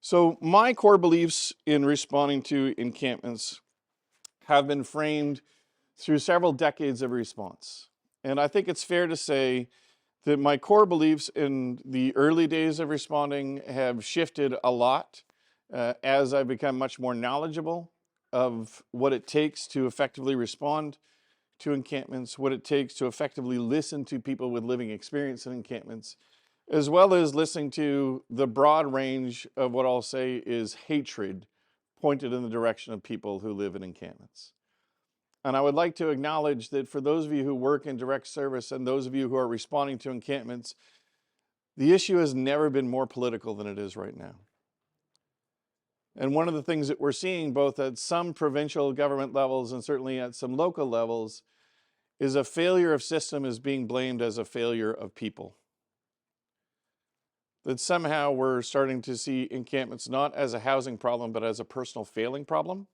So my core beliefs in responding to encampments have been framed through several decades of response. And I think it's fair to say that my core beliefs in the early days of responding have shifted a lot as I've become much more knowledgeable of what it takes to effectively respond to encampments, what it takes to effectively listen to people with living experience in encampments, as well as listening to the broad range of what I'll say is hatred pointed in the direction of people who live in encampments. And I would like to acknowledge that for those of you who work in direct service and those of you who are responding to encampments, the issue has never been more political than it is right now. And one of the things that we're seeing both at some provincial government levels and certainly at some local levels is a failure of system is being blamed as a failure of people. That somehow we're starting to see encampments not as a housing problem, but as a personal failing problem.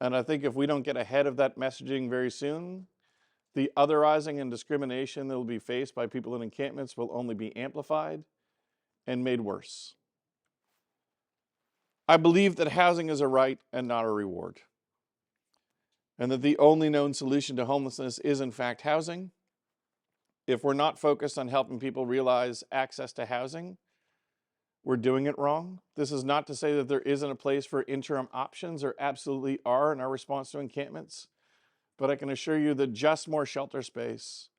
And I think if we don't get ahead of that messaging very soon, the otherizing and discrimination that will be faced by people in encampments will only be amplified and made worse. I believe that housing is a right and not a reward, and that the only known solution to homelessness is in fact housing. If we're not focused on helping people realize access to housing, we're doing it wrong. This is not to say that there isn't a place for interim options. There absolutely are in our response to encampments. But I can assure you that just more shelter space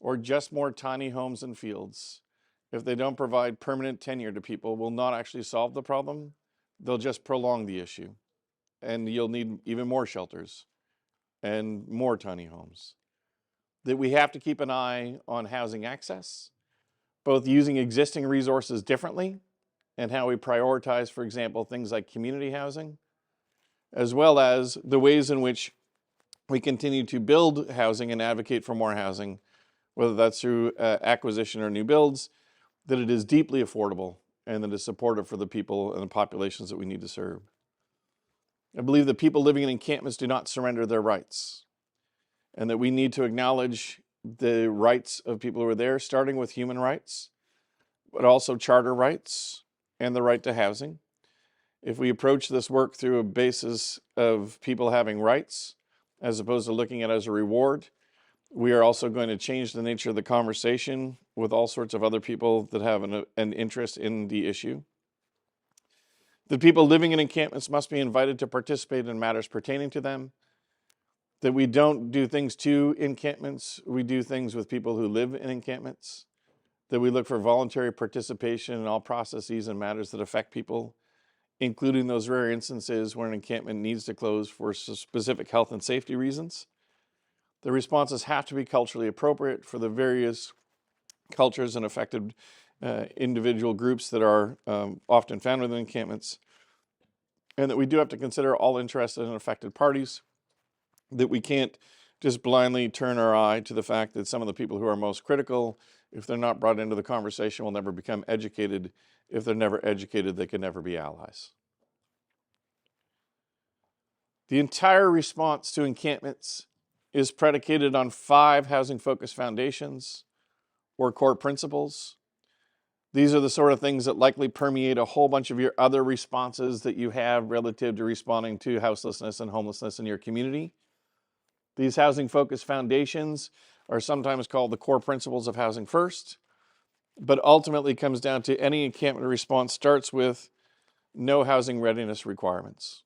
or just more tiny homes and fields, if they don't provide permanent tenure to people, will not actually solve the problem. They'll just prolong the issue. And you'll need even more shelters and more tiny homes. That we have to keep an eye on housing access, both using existing resources differently and how we prioritize, for example, things like community housing, as well as the ways in which we continue to build housing and advocate for more housing, whether that's through acquisition or new builds, that it is deeply affordable and that is supportive for the people and the populations that we need to serve. I believe that people living in encampments do not surrender their rights, and that we need to acknowledge the rights of people who are there, starting with human rights, but also charter rights and the right to housing. If we approach this work through a basis of people having rights, as opposed to looking at it as a reward, we are also going to change the nature of the conversation with all sorts of other people that have an interest in the issue. The people living in encampments must be invited to participate in matters pertaining to them. That we don't do things to encampments, we do things with people who live in encampments. That we look for voluntary participation in all processes and matters that affect people, including those rare instances where an encampment needs to close for specific health and safety reasons. The responses have to be culturally appropriate for the various cultures and affected individual groups that are often found within encampments, and that we do have to consider all interested and affected parties, that we can't just blindly turn our eye to the fact that some of the people who are most critical, if they're not brought into the conversation, will never become educated. If they're never educated, they can never be allies. The entire response to encampments is predicated on 5 housing-focused foundations or core principles. These are the sort of things that likely permeate a whole bunch of your other responses that you have relative to responding to houselessness and homelessness in your community. These housing-focused foundations are sometimes called the core principles of housing first, but ultimately comes down to any encampment response starts with no housing readiness requirements.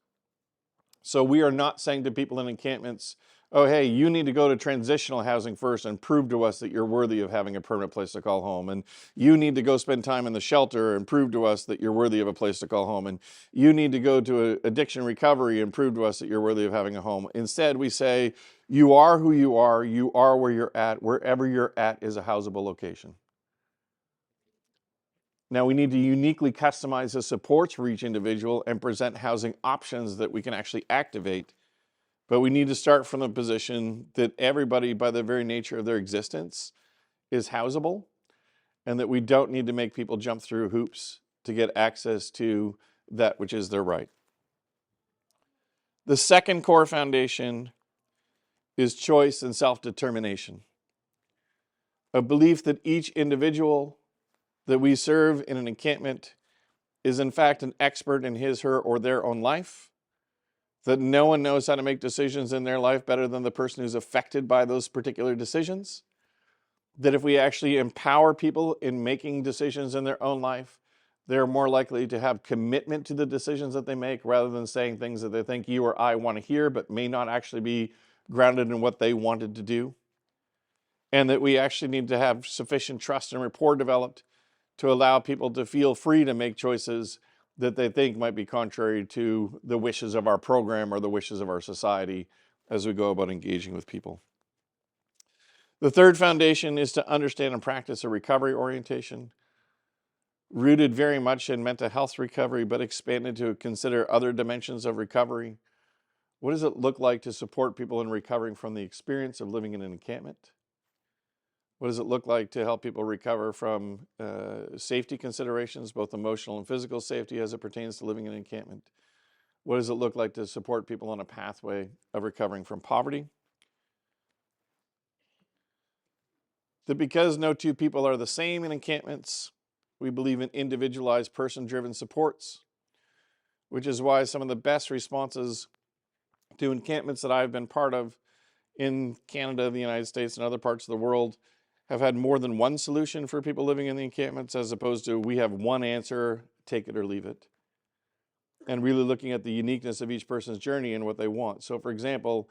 So we are not saying to people in encampments, oh, hey, you need to go to transitional housing first and prove to us that you're worthy of having a permanent place to call home. And you need to go spend time in the shelter and prove to us that you're worthy of a place to call home. And you need to go to addiction recovery and prove to us that you're worthy of having a home. Instead, we say, you are who you are where you're at, wherever you're at is a housable location. Now, we need to uniquely customize the supports for each individual and present housing options that we can actually activate. But we need to start from the position that everybody, by the very nature of their existence, is housable, and that we don't need to make people jump through hoops to get access to that which is their right. The second core foundation is choice and self-determination. A belief that each individual that we serve in an encampment is in fact an expert in his, her, or their own life, that no one knows how to make decisions in their life better than the person who's affected by those particular decisions, that if we actually empower people in making decisions in their own life, they're more likely to have commitment to the decisions that they make rather than saying things that they think you or I want to hear but may not actually be grounded in what they wanted to do. And that we actually need to have sufficient trust and rapport developed to allow people to feel free to make choices that they think might be contrary to the wishes of our program or the wishes of our society as we go about engaging with people. The third foundation is to understand and practice a recovery orientation, rooted very much in mental health recovery, but expanded to consider other dimensions of recovery. What does it look like to support people in recovering from the experience of living in an encampment? What does it look like to help people recover from safety considerations, both emotional and physical safety as it pertains to living in an encampment? What does it look like to support people on a pathway of recovering from poverty? That because no two people are the same in encampments, we believe in individualized person-driven supports, which is why some of the best responses to encampments that I've been part of in Canada, the United States, and other parts of the world have had more than one solution for people living in the encampments, as opposed to we have one answer, take it or leave it. And really looking at the uniqueness of each person's journey and what they want. So for example,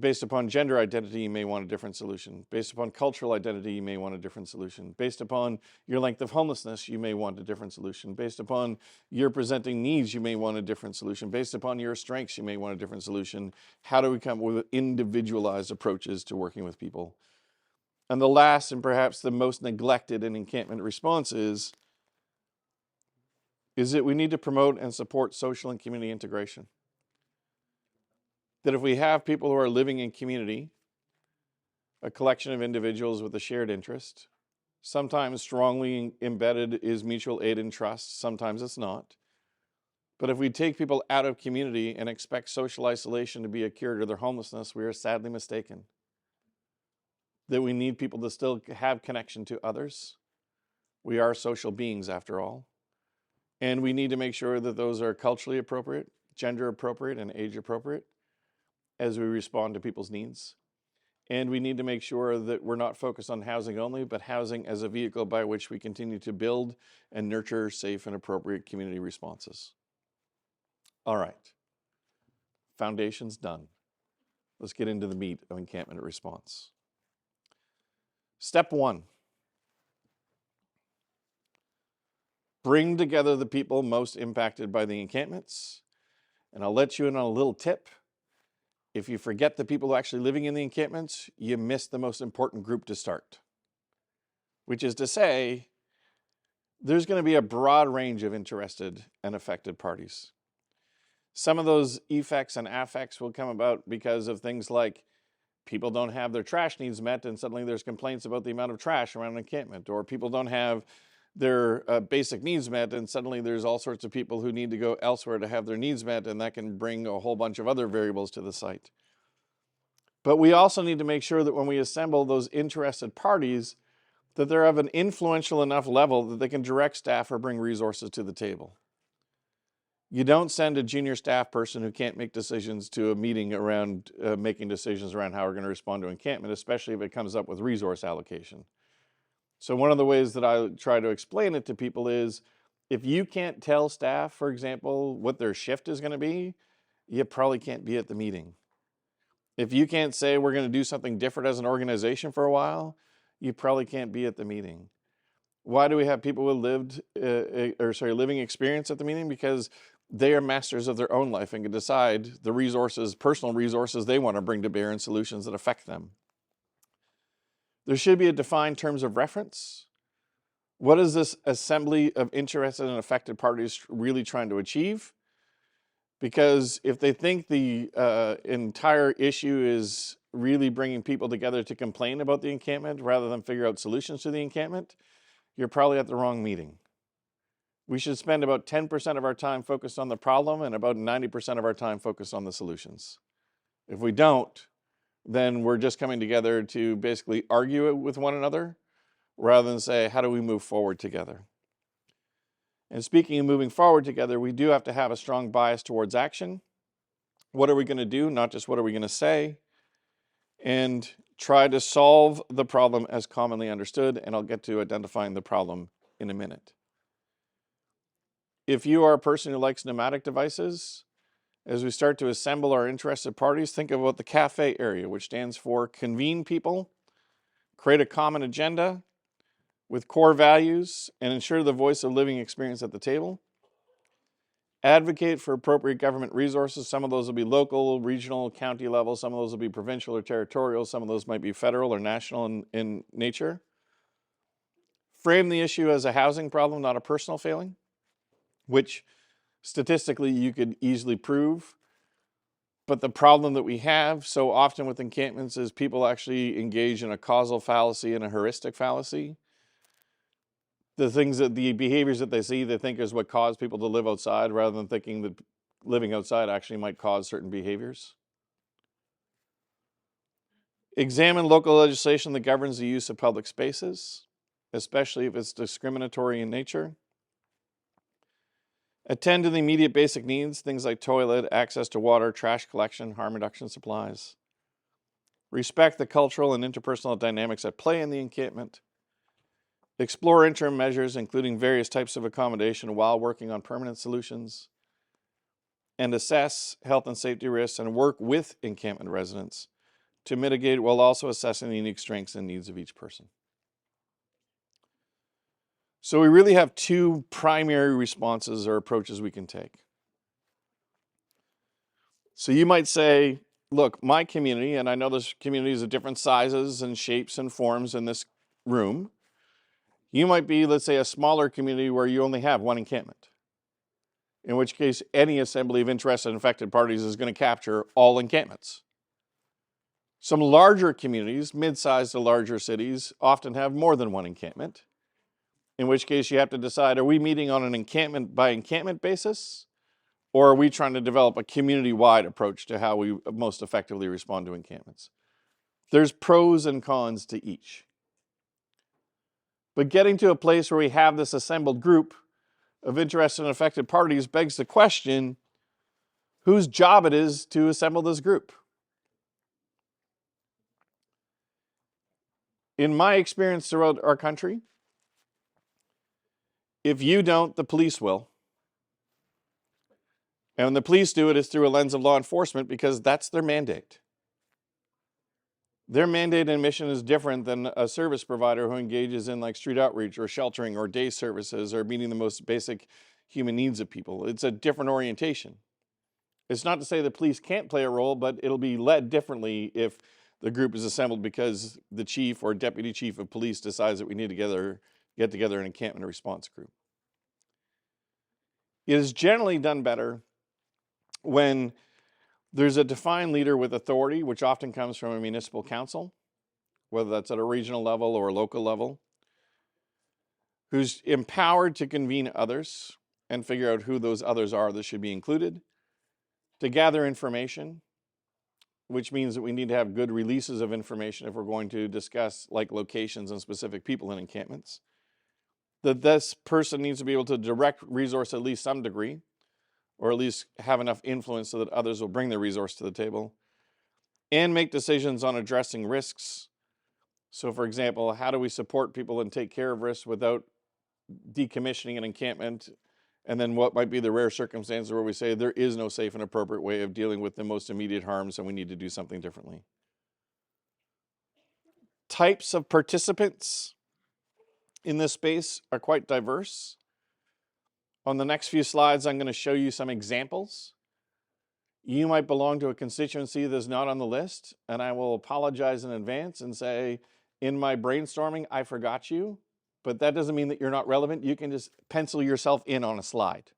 based upon gender identity, you may want a different solution. Based upon cultural identity, you may want a different solution. Based upon your length of homelessness, you may want a different solution. Based upon your presenting needs, you may want a different solution. Based upon your strengths, you may want a different solution. How do we come up with individualized approaches to working with people? And the last and perhaps the most neglected in encampment responses is that we need to promote and support social and community integration. That if we have people who are living in community, a collection of individuals with a shared interest, sometimes strongly embedded is mutual aid and trust, sometimes it's not. But if we take people out of community and expect social isolation to be a cure to their homelessness, we are sadly mistaken. That we need people to still have connection to others. We are social beings after all. And we need to make sure that those are culturally appropriate, gender appropriate, and age appropriate as we respond to people's needs. And we need to make sure that we're not focused on housing only, but housing as a vehicle by which we continue to build and nurture safe and appropriate community responses. All right, foundation's done. Let's get into the meat of encampment response. Step one, bring together the people most impacted by the encampments. And I'll let you in on a little tip. If you forget the people actually living in the encampments, you miss the most important group to start. Which is to say, there's going to be a broad range of interested and affected parties. Some of those effects and affects will come about because of things like people don't have their trash needs met and suddenly there's complaints about the amount of trash around an encampment, or people don't have their basic needs met and suddenly there's all sorts of people who need to go elsewhere to have their needs met, and that can bring a whole bunch of other variables to the site. But we also need to make sure that when we assemble those interested parties, that they're of an influential enough level that they can direct staff or bring resources to the table. You don't send a junior staff person who can't make decisions to a meeting around making decisions around how we're going to respond to encampment, especially if it comes up with resource allocation. So one of the ways that I try to explain it to people is, if you can't tell staff, for example, what their shift is going to be, you probably can't be at the meeting. If you can't say we're going to do something different as an organization for a while, you probably can't be at the meeting. Why do we have people with living experience at the meeting? Because they are masters of their own life and can decide the resources, personal resources they want to bring to bear in solutions that affect them. There should be a defined terms of reference. What is this assembly of interested and affected parties really trying to achieve? Because if they think the entire issue is really bringing people together to complain about the encampment rather than figure out solutions to the encampment, you're probably at the wrong meeting. We should spend about 10% of our time focused on the problem and about 90% of our time focused on the solutions. If we don't, then we're just coming together to basically argue it with one another rather than say, how do we move forward together? And speaking of moving forward together, we do have to have a strong bias towards action. What are we going to do? Not just what are we going to say? And try to solve the problem as commonly understood. And I'll get to identifying the problem in a minute. If you are a person who likes nomadic devices, as we start to assemble our interested parties, think about the CAFE area, which stands for convene people, create a common agenda with core values, and ensure the voice of living experience at the table. Advocate for appropriate government resources. Some of those will be local, regional, county level. Some of those will be provincial or territorial. Some of those might be federal or national in nature. Frame the issue as a housing problem, not a personal failing, which statistically you could easily prove. But the problem that we have so often with encampments is people actually engage in a causal fallacy and a heuristic fallacy. The behaviors that they see, they think is what caused people to live outside, rather than thinking that living outside actually might cause certain behaviors. Examine local legislation that governs the use of public spaces, especially if it's discriminatory in nature. Attend to the immediate basic needs, things like toilet, access to water, trash collection, harm reduction supplies. Respect the cultural and interpersonal dynamics at play in the encampment. Explore interim measures, including various types of accommodation while working on permanent solutions. And assess health and safety risks and work with encampment residents to mitigate while also assessing the unique strengths and needs of each person. So we really have two primary responses or approaches we can take. So you might say, look, my community, and I know there's communities of different sizes and shapes and forms in this room. You might be, let's say, a smaller community where you only have one encampment, in which case any assembly of interested and affected parties is going to capture all encampments. Some larger communities, mid-sized to larger cities, often have more than one encampment, in which case you have to decide, are we meeting on an encampment by encampment basis, or are we trying to develop a community-wide approach to how we most effectively respond to encampments? There's pros and cons to each. But getting to a place where we have this assembled group of interested and affected parties begs the question, whose job it is to assemble this group? In my experience throughout our country, if you don't, the police will. And when the police do it, it's through a lens of law enforcement because that's their mandate. Their mandate and mission is different than a service provider who engages in like street outreach or sheltering or day services or meeting the most basic human needs of people. It's a different orientation. It's not to say the police can't play a role, but it'll be led differently if the group is assembled because the chief or deputy chief of police decides that we need to get together an encampment response group. It is generally done better when there's a defined leader with authority, which often comes from a municipal council, whether that's at a regional level or a local level, who's empowered to convene others and figure out who those others are that should be included, to gather information, which means that we need to have good releases of information if we're going to discuss like locations and specific people in encampments, that this person needs to be able to direct resource at least some degree, or at least have enough influence so that others will bring their resource to the table, and make decisions on addressing risks. So for example, how do we support people and take care of risks without decommissioning an encampment? And then what might be the rare circumstances where we say there is no safe and appropriate way of dealing with the most immediate harms and we need to do something differently. Types of participants in this space are quite diverse. On the next few slides, I'm going to show you some examples. You might belong to a constituency that's not on the list, and I will apologize in advance and say, in my brainstorming, I forgot you, but that doesn't mean that you're not relevant. You can just pencil yourself in on a slide.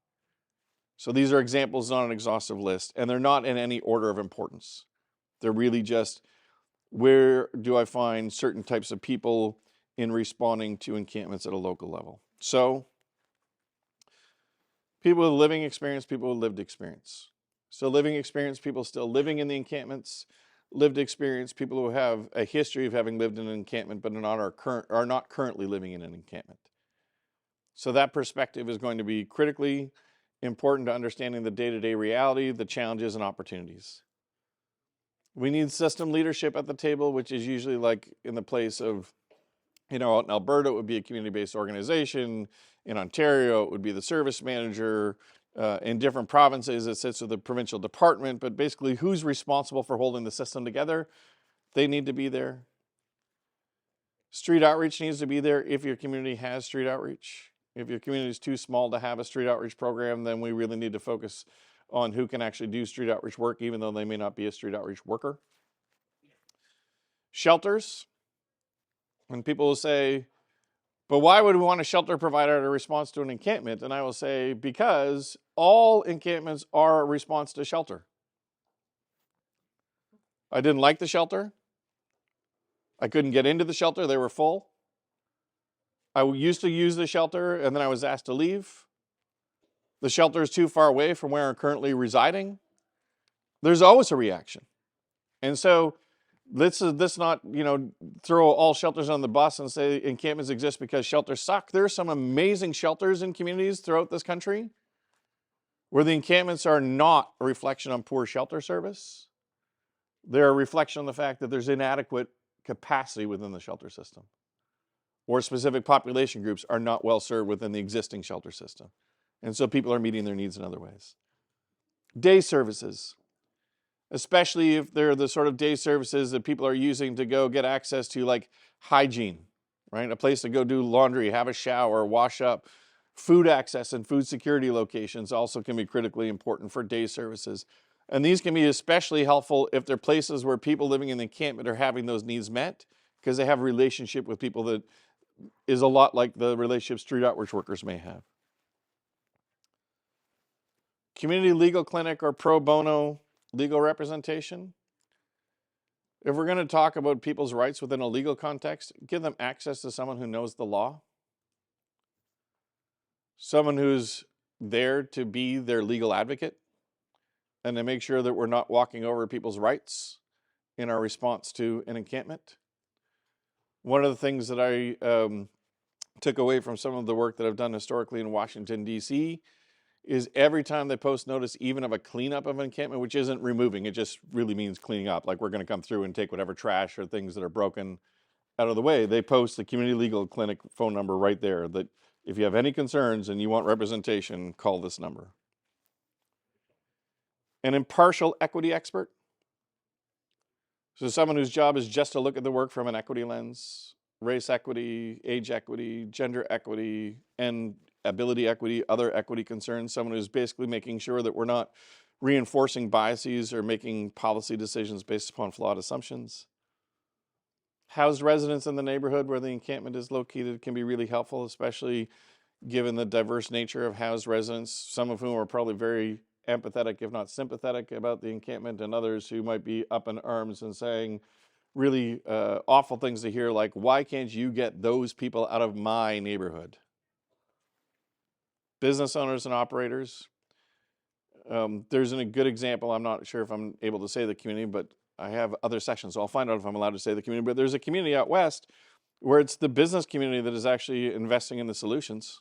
So these are examples, not an exhaustive list, and they're not in any order of importance. They're really just, where do I find certain types of people in responding to encampments at a local level? So, people with living experience, people with lived experience. So living experience, people still living in the encampments. Lived experience, people who have a history of having lived in an encampment but are not currently living in an encampment. So that perspective is going to be critically important to understanding the day-to-day reality, the challenges and opportunities. We need system leadership at the table, which is usually like in the place of, out in Alberta, it would be a community-based organization. In Ontario, it would be the service manager. In different provinces, it sits with the provincial department. But basically, who's responsible for holding the system together? They need to be there. Street outreach needs to be there if your community has street outreach. If your community is too small to have a street outreach program, then we really need to focus on who can actually do street outreach work, even though they may not be a street outreach worker. Shelters. And people will say, but why would we want a shelter provider in response to an encampment? And I will say, because all encampments are a response to shelter. I didn't like the shelter. I couldn't get into the shelter. They were full. I used to use the shelter, and then I was asked to leave. The shelter is too far away from where I'm currently residing. There's always a reaction. And so let's not, throw all shelters on the bus and say encampments exist because shelters suck. There are some amazing shelters in communities throughout this country where the encampments are not a reflection on poor shelter service. They're a reflection on the fact that there's inadequate capacity within the shelter system, or specific population groups are not well served within the existing shelter system. And so people are meeting their needs in other ways. Day services, especially if they're the sort of day services that people are using to go get access to, like hygiene, right? A place to go do laundry, have a shower, wash up. Food access and food security locations also can be critically important for day services. And these can be especially helpful if they're places where people living in the encampment are having those needs met, because they have a relationship with people that is a lot like the relationship street outreach workers may have. Community legal clinic or pro bono legal representation. If we're going to talk about people's rights within a legal context, give them access to someone who knows the law. Someone who's there to be their legal advocate and to make sure that we're not walking over people's rights in our response to an encampment. One of the things that I took away from some of the work that I've done historically in Washington, D.C., is every time they post notice, even of a cleanup of an encampment, which isn't removing, it just really means cleaning up. Like we're going to come through and take whatever trash or things that are broken out of the way. They post the community legal clinic phone number right there, that if you have any concerns and you want representation, call this number. An impartial equity expert. So someone whose job is just to look at the work from an equity lens, race equity, age equity, gender equity, and ability equity, other equity concerns. Someone who's basically making sure that we're not reinforcing biases or making policy decisions based upon flawed assumptions. Housed residents in the neighborhood where the encampment is located can be really helpful, especially given the diverse nature of housed residents, some of whom are probably very empathetic, if not sympathetic, about the encampment, and others who might be up in arms and saying really awful things to hear, like, why can't you get those people out of my neighborhood? Business owners and operators. There's a good example. I'm not sure if I'm able to say the community, but I have other sessions, so I'll find out if I'm allowed to say the community. But there's a community out west where it's the business community that is actually investing in the solutions,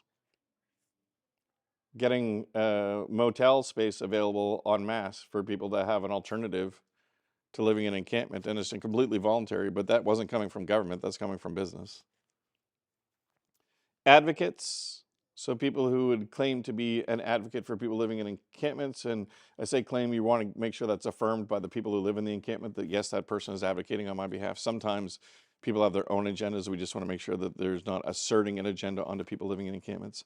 getting motel space available en masse for people that have an alternative to living in an encampment. And it's completely voluntary, but that wasn't coming from government, that's coming from business. Advocates. So people who would claim to be an advocate for people living in encampments, and I say claim, you want to make sure that's affirmed by the people who live in the encampment, that yes, that person is advocating on my behalf. Sometimes people have their own agendas. We just want to make sure that there's not asserting an agenda onto people living in encampments.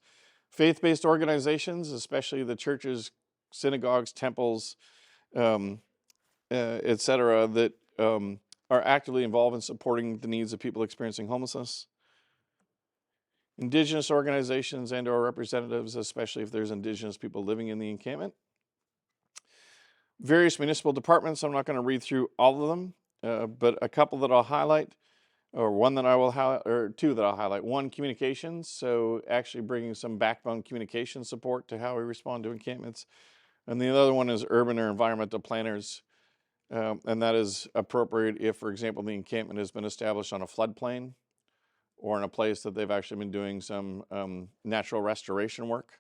Faith-based organizations, especially the churches, synagogues, temples, etc., that are actively involved in supporting the needs of people experiencing homelessness. Indigenous organizations and or representatives, especially if there's Indigenous people living in the encampment. Various municipal departments, I'm not going to read through all of them, but a couple that I'll highlight, or one that I will highlight, or two that I'll highlight. One, communications, so actually bringing some backbone communication support to how we respond to encampments. And the other one is urban or environmental planners, and that is appropriate if, for example, the encampment has been established on a floodplain, or in a place that they've actually been doing some natural restoration work,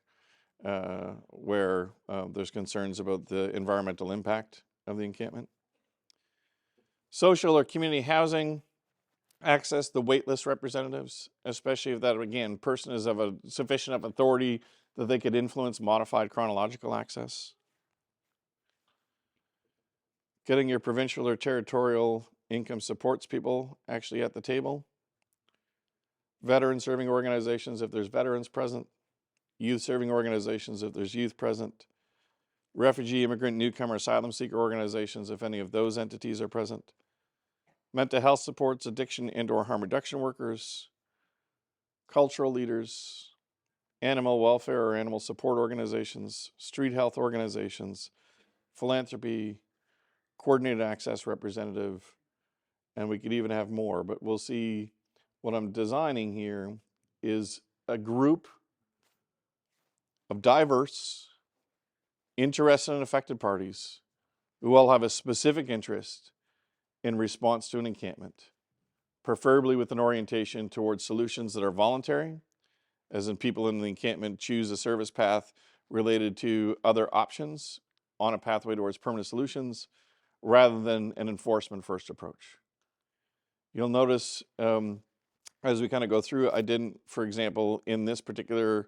where there's concerns about the environmental impact of the encampment. Social or community housing, access the waitlist representatives, especially if that, again, person is of a sufficient of authority that they could influence modified chronological access. Getting your provincial or territorial income supports people actually at the table. Veteran serving organizations if there's veterans present. Youth serving organizations if there's youth present. Refugee, immigrant, newcomer, asylum seeker organizations if any of those entities are present. Mental health supports, addiction and/or harm reduction workers. Cultural leaders. Animal welfare or animal support organizations. Street health organizations. Philanthropy. Coordinated access representative. And we could even have more, but we'll see. What I'm designing here is a group of diverse, interested and affected parties who all have a specific interest in response to an encampment, preferably with an orientation towards solutions that are voluntary, as in people in the encampment choose a service path related to other options on a pathway towards permanent solutions, rather than an enforcement first approach. You'll notice as we kind of go through, I didn't, for example, in this particular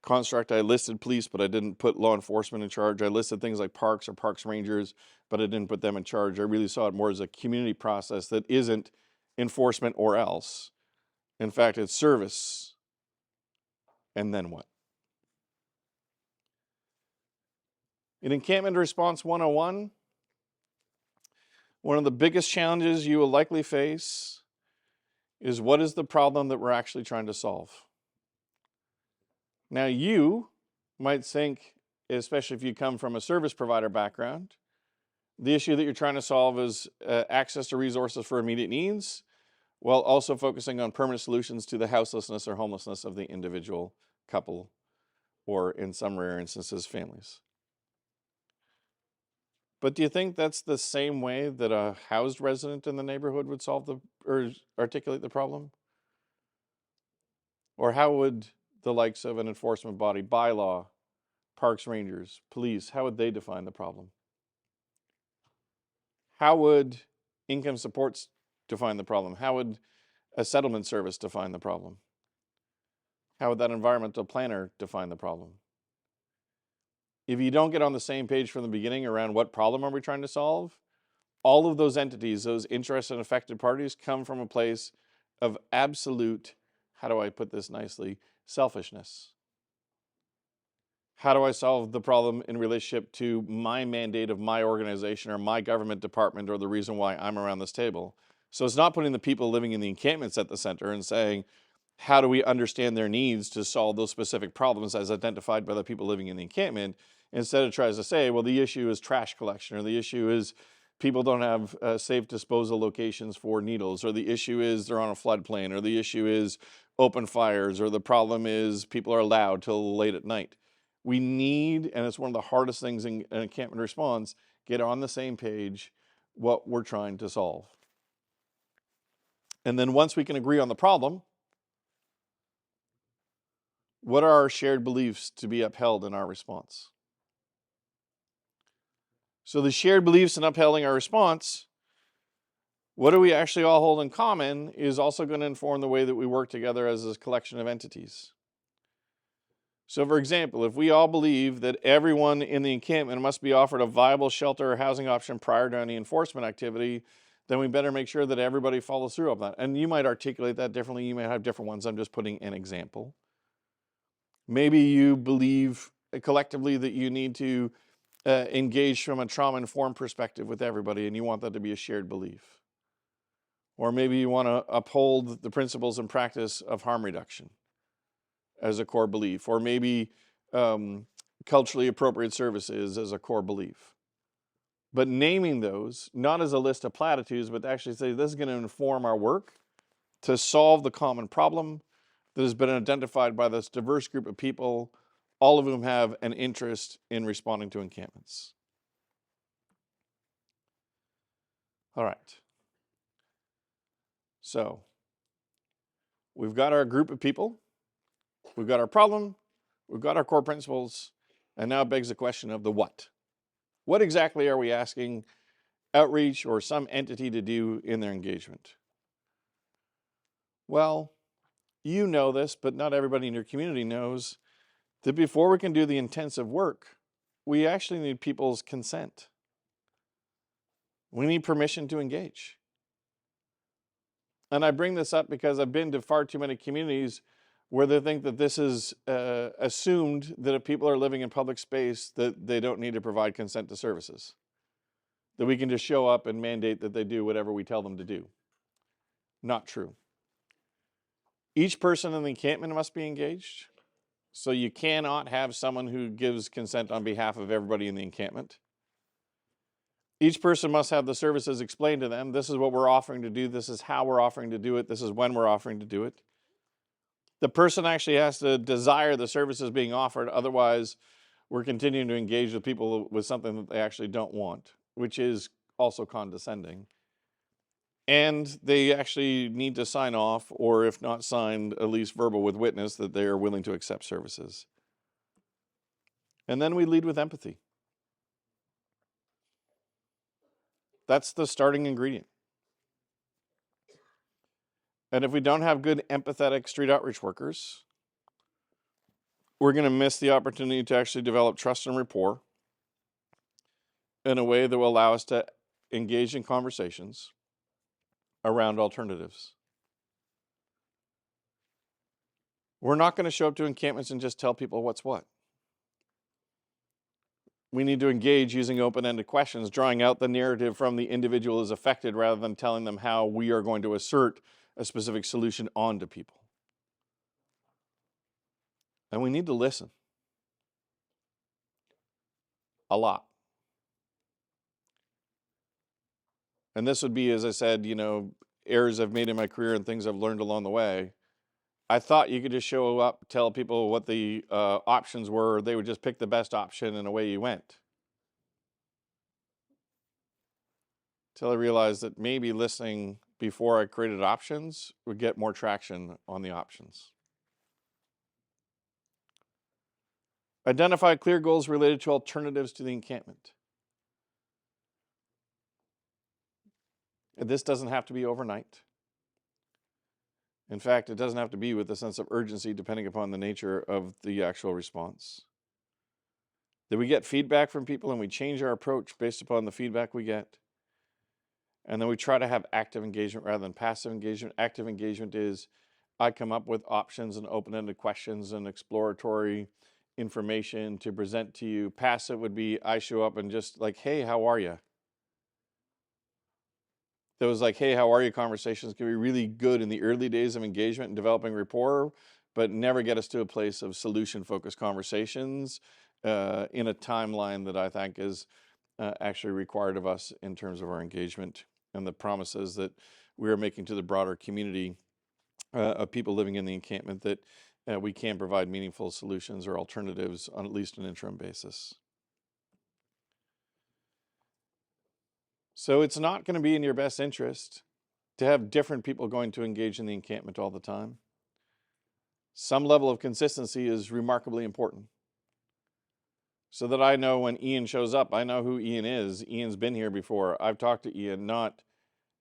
construct, I listed police, but I didn't put law enforcement in charge. I listed things like parks or parks rangers, but I didn't put them in charge. I really saw it more as a community process that isn't enforcement or else. In fact, it's service, and then what? In Encampment Response 101, one of the biggest challenges you will likely face is what is the problem that we're actually trying to solve? Now, you might think, especially if you come from a service provider background, the issue that you're trying to solve is access to resources for immediate needs, while also focusing on permanent solutions to the houselessness or homelessness of the individual couple, or in some rare instances, families. But do you think that's the same way that a housed resident in the neighborhood would solve or articulate the problem? Or how would the likes of an enforcement body, bylaw, parks rangers, police, how would they define the problem? How would income supports define the problem? How would a settlement service define the problem? How would that environmental planner define the problem? If you don't get on the same page from the beginning around what problem are we trying to solve, all of those entities, those interested and affected parties, come from a place of absolute, how do I put this nicely, selfishness. How do I solve the problem in relationship to my mandate of my organization or my government department or the reason why I'm around this table? So it's not putting the people living in the encampments at the center and saying, how do we understand their needs to solve those specific problems as identified by the people living in the encampment? Instead, it tries to say, well, the issue is trash collection, or the issue is people don't have safe disposal locations for needles, or the issue is they're on a floodplain, or the issue is open fires, or the problem is people are loud till late at night. We need, and it's one of the hardest things in encampment response, get on the same page what we're trying to solve. And then once we can agree on the problem, what are our shared beliefs to be upheld in our response? So the shared beliefs in upholding our response, what do we actually all hold in common, is also going to inform the way that we work together as a collection of entities. So for example, if we all believe that everyone in the encampment must be offered a viable shelter or housing option prior to any enforcement activity, then we better make sure that everybody follows through on that. And you might articulate that differently. You might have different ones. I'm just putting an example. Maybe you believe collectively that you need to engage from a trauma-informed perspective with everybody, and you want that to be a shared belief. Or maybe you want to uphold the principles and practice of harm reduction as a core belief. Or maybe culturally appropriate services as a core belief. But naming those, not as a list of platitudes, but to actually say this is going to inform our work to solve the common problem that has been identified by this diverse group of people, all of whom have an interest in responding to encampments. All right. So, We've got our group of people, we've got our problem, we've got our core principles, and now it begs the question of the what. What exactly are we asking outreach or some entity to do in their engagement? Well, you know this, but not everybody in your community knows that before we can do the intensive work, we actually need people's consent. We need permission to engage. And I bring this up because I've been to far too many communities where they think that this is assumed that if people are living in public space that they don't need to provide consent to services. That we can just show up and mandate that they do whatever we tell them to do. Not true. Each person in the encampment must be engaged. So you cannot have someone who gives consent on behalf of everybody in the encampment. Each person must have the services explained to them. This is what we're offering to do. This is how we're offering to do it. This is when we're offering to do it. The person actually has to desire the services being offered. Otherwise, we're continuing to engage with people with something that they actually don't want, which is also condescending. And they actually need to sign off, or if not signed, at least verbal with witness that they are willing to accept services. And then we lead with empathy. That's the starting ingredient. And if we don't have good empathetic street outreach workers, we're going to miss the opportunity to actually develop trust and rapport in a way that will allow us to engage in conversations around alternatives. We're not going to show up to encampments and just tell people what's what. We need to engage using open-ended questions, drawing out the narrative from the individual as affected rather than telling them how we are going to assert a specific solution onto people. And we need to listen. A lot. And this would be, as I said, errors I've made in my career and things I've learned along the way. I thought you could just show up, tell people what the options were, they would just pick the best option and away you went. Till I realized that maybe listening before I created options would get more traction on the options. Identify clear goals related to alternatives to the encampment. This doesn't have to be overnight. In fact, it doesn't have to be with a sense of urgency depending upon the nature of the actual response. That we get feedback from people and we change our approach based upon the feedback we get. And then we try to have active engagement rather than passive engagement. Active engagement is I come up with options and open-ended questions and exploratory information to present to you. Passive would be I show up and just like, hey, how are you? Those like, hey, how are you conversations can be really good in the early days of engagement and developing rapport, but never get us to a place of solution-focused conversations in a timeline that I think is actually required of us in terms of our engagement and the promises that we are making to the broader community of people living in the encampment that we can provide meaningful solutions or alternatives on at least an interim basis. So it's not going to be in your best interest to have different people going to engage in the encampment all the time. Some level of consistency is remarkably important. So that I know when Iain shows up, I know who Iain is. Iain's been here before. I've talked to Iain, not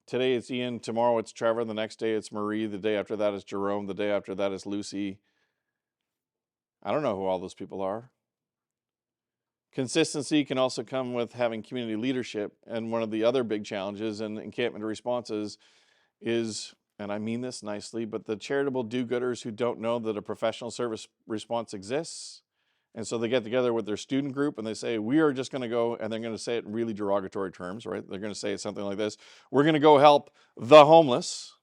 today it's Iain, tomorrow it's Trevor, the next day it's Marie, the day after that is Jerome, the day after that is Lucy. I don't know who all those people are. Consistency can also come with having community leadership. And one of the other big challenges in encampment responses is, and I mean this nicely, but the charitable do-gooders who don't know that a professional service response exists. And so they get together with their student group and they say, we are just going to go, and they're going to say it in really derogatory terms, right? They're going to say something like this. We're going to go help the homeless.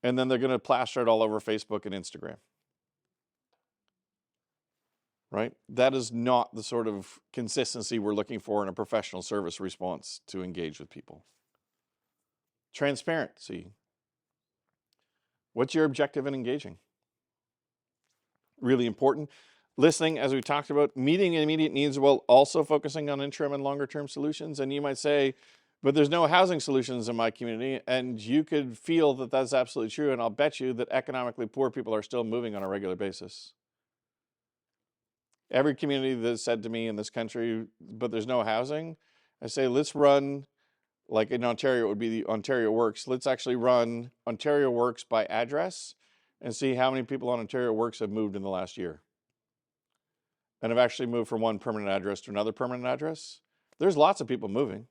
And then they're going to plaster it all over Facebook and Instagram. Right? That is not the sort of consistency we're looking for in a professional service response to engage with people. Transparency. What's your objective in engaging? Really important. Listening, as we talked about, meeting immediate needs while also focusing on interim and longer term solutions. And you might say, but there's no housing solutions in my community, and you could feel that that's absolutely true, and I'll bet you that economically poor people are still moving on a regular basis. Every community that said to me in this country, but there's no housing, I say, let's run, like in Ontario, it would be the Ontario Works. Let's actually run Ontario Works by address and see how many people on Ontario Works have moved in the last year and have actually moved from one permanent address to another permanent address. There's lots of people moving.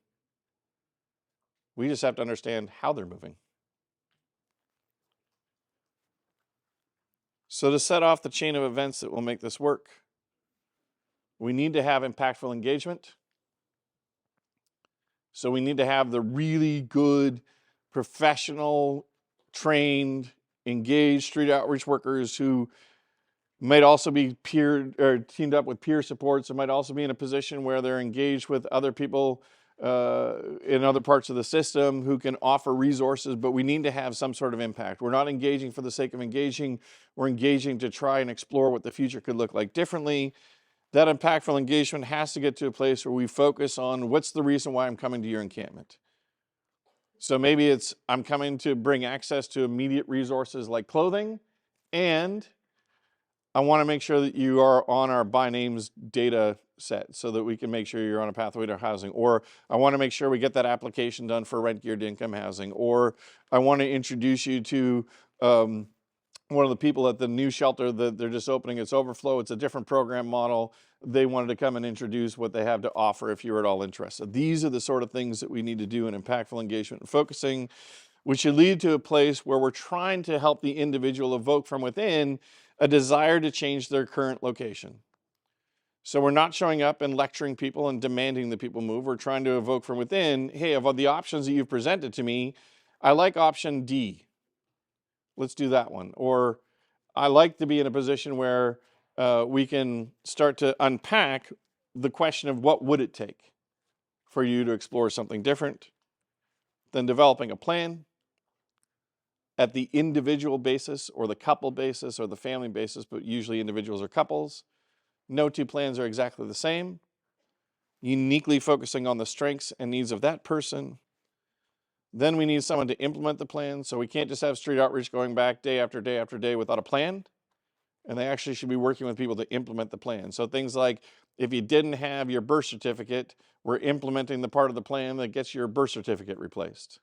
We just have to understand how they're moving. So to set off the chain of events that will make this work, we need to have impactful engagement. So we need to have the really good, professional, trained, engaged street outreach workers who might also be teamed up with peer supports, and might also be in a position where they're engaged with other people in other parts of the system who can offer resources, but we need to have some sort of impact. We're not engaging for the sake of engaging. We're engaging to try and explore what the future could look like differently. That impactful engagement has to get to a place where we focus on what's the reason why I'm coming to your encampment. So maybe it's I'm coming to bring access to immediate resources like clothing, and I want to make sure that you are on our by names data set so that we can make sure you're on a pathway to housing. Or I want to make sure we get that application done for rent geared income housing. Or I want to introduce you to one of the people at the new shelter that they're just opening. It's Overflow. It's a different program model. They wanted to come and introduce what they have to offer if you're at all interested. These are the sort of things that we need to do in impactful engagement and focusing, which should lead to a place where we're trying to help the individual evoke from within a desire to change their current location. So we're not showing up and lecturing people and demanding that people move. We're trying to evoke from within, hey, of all the options that you've presented to me, I like option D. Let's do that one. Or I like to be in a position where we can start to unpack the question of what would it take for you to explore something different, then developing a plan at the individual basis or the couple basis or the family basis, but usually individuals or couples. No two plans are exactly the same. Uniquely focusing on the strengths and needs of that person. Then we need someone to implement the plan. So we can't just have street outreach going back day after day after day without a plan. And they actually should be working with people to implement the plan. So things like if you didn't have your birth certificate, we're implementing the part of the plan that gets your birth certificate replaced.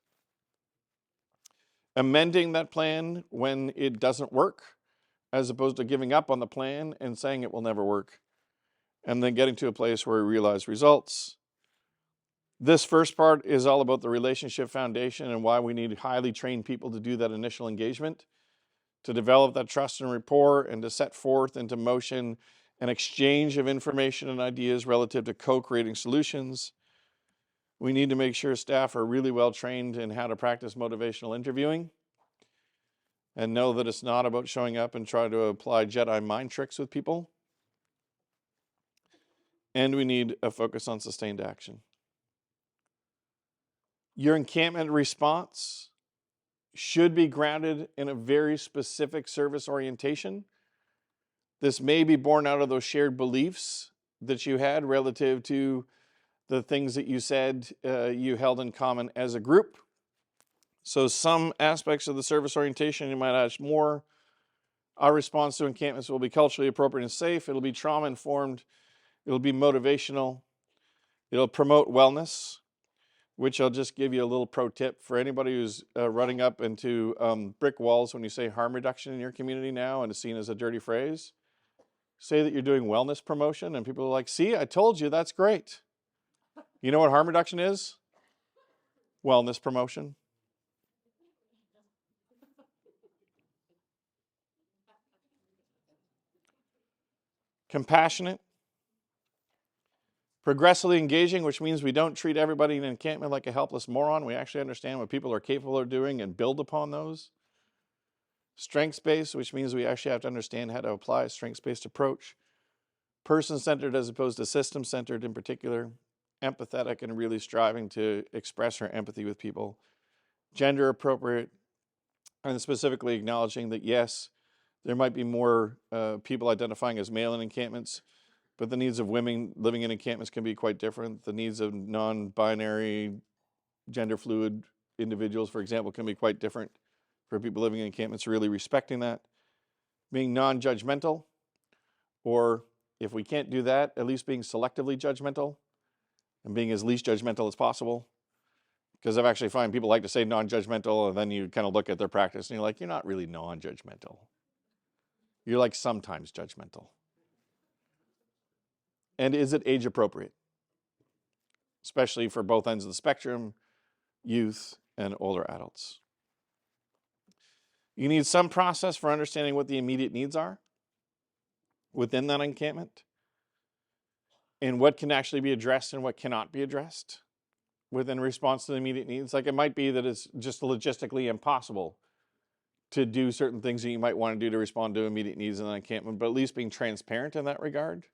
Amending that plan when it doesn't work, as opposed to giving up on the plan and saying it will never work. And then getting to a place where we realize results. This first part is all about the relationship foundation and why we need highly trained people to do that initial engagement, to develop that trust and rapport, and to set forth into motion an exchange of information and ideas relative to co-creating solutions. We need to make sure staff are really well trained in how to practice motivational interviewing and know that it's not about showing up and trying to apply Jedi mind tricks with people. And we need a focus on sustained action. Your encampment response should be grounded in a very specific service orientation. This may be born out of those shared beliefs that you had relative to the things that you said you held in common as a group. So some aspects of the service orientation you might ask more. Our response to encampments will be culturally appropriate and safe. It'll be trauma-informed. It'll be motivational. It'll promote wellness, which I'll just give you a little pro tip for anybody who's running up into brick walls when you say harm reduction in your community now and is seen as a dirty phrase. Say that you're doing wellness promotion and people are like, see, I told you, that's great. You know what harm reduction is? Wellness promotion. Compassionate. Progressively engaging, which means we don't treat everybody in an encampment like a helpless moron. We actually understand what people are capable of doing and build upon those. Strengths-based, which means we actually have to understand how to apply a strengths-based approach. Person-centered as opposed to system-centered in particular. Empathetic and really striving to express our empathy with people. Gender appropriate, and specifically acknowledging that yes, there might be more people identifying as male in encampments, but the needs of women living in encampments can be quite different. The needs of non-binary, gender fluid individuals, for example, can be quite different for people living in encampments, really respecting that. Being non-judgmental, or if we can't do that, at least being selectively judgmental and being as least judgmental as possible. Because I've actually found people like to say non-judgmental, and then you kind of look at their practice and you're like, you're not really non-judgmental. You're like sometimes judgmental. And is it age appropriate? Especially for both ends of the spectrum, youth and older adults. You need some process for understanding what the immediate needs are within that encampment, and what can actually be addressed and what cannot be addressed within response to the immediate needs. Like, it might be that it's just logistically impossible to do certain things that you might want to do to respond to immediate needs in an encampment, but at least being transparent in that regard.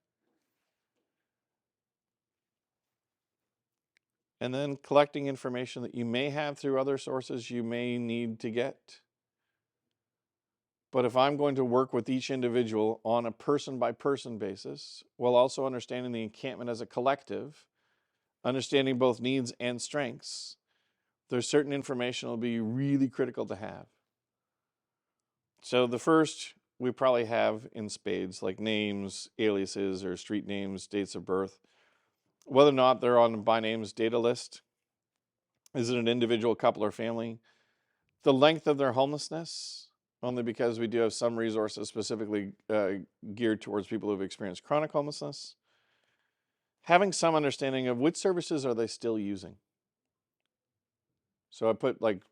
And then collecting information that you may have through other sources you may need to get. But if I'm going to work with each individual on a person-by-person basis, while also understanding the encampment as a collective, understanding both needs and strengths, there's certain information that will be really critical to have. So the first we probably have in spades, like names, aliases, or street names, dates of birth. Whether or not they're on the by names data list. Is it an individual, couple, or family? The length of their homelessness, only because we do have some resources specifically geared towards people who've experienced chronic homelessness. Having some understanding of which services are they still using. So I put like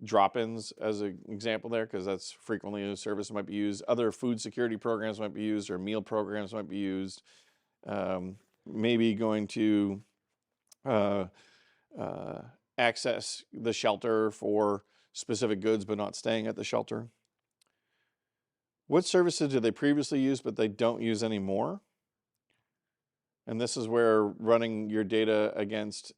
drop-ins as an example there, because that's frequently a service that might be used. Other food security programs might be used, or meal programs might be used. Maybe going to access the shelter for specific goods, but not staying at the shelter. What services did they previously use, but they don't use anymore? And this is where running your data against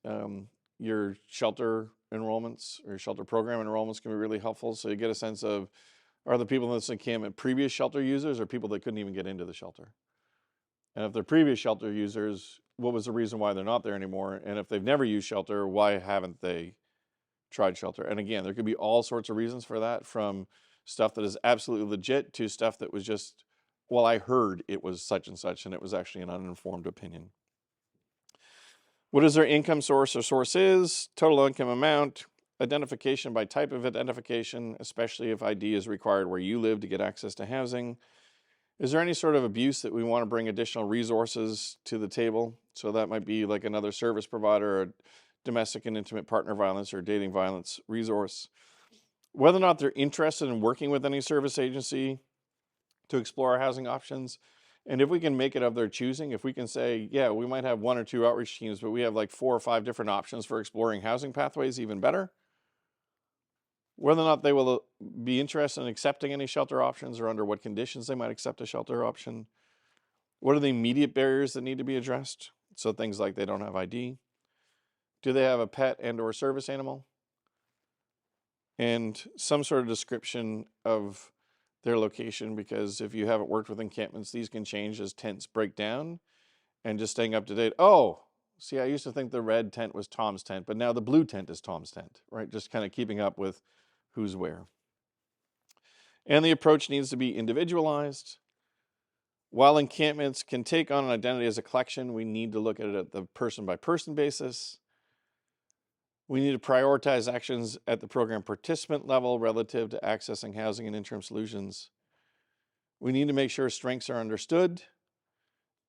your shelter enrollments or shelter program enrollments can be really helpful. So you get a sense of, are the people in this encampment previous shelter users or people that couldn't even get into the shelter? And if they're previous shelter users, what was the reason why they're not there anymore? And if they've never used shelter, why haven't they tried shelter? And again, there could be all sorts of reasons for that, from stuff that is absolutely legit to stuff that was just, well, I heard it was such and such, and it was actually an uninformed opinion. What is their income source or sources? Total income amount, identification by type of identification, especially if ID is required where you live to get access to housing. Is there any sort of abuse that we want to bring additional resources to the table? So that might be like another service provider, or domestic and intimate partner violence or dating violence resource. Whether or not they're interested in working with any service agency to explore our housing options. And if we can make it of their choosing, if we can say, yeah, we might have 1 or 2 outreach teams, but we have like 4 or 5 different options for exploring housing pathways, even better. Whether or not they will be interested in accepting any shelter options, or under what conditions they might accept a shelter option. What are the immediate barriers that need to be addressed? So things like they don't have ID. Do they have a pet and or service animal? And some sort of description of their location, because if you haven't worked with encampments, these can change as tents break down, and just staying up to date. Oh, see, I used to think the red tent was Tom's tent, but now the blue tent is Tom's tent, right? Just kind of keeping up with who's where. And the approach needs to be individualized. While encampments can take on an identity as a collection, we need to look at it at the person-by-person basis. We need to prioritize actions at the program participant level relative to accessing housing and interim solutions. We need to make sure strengths are understood,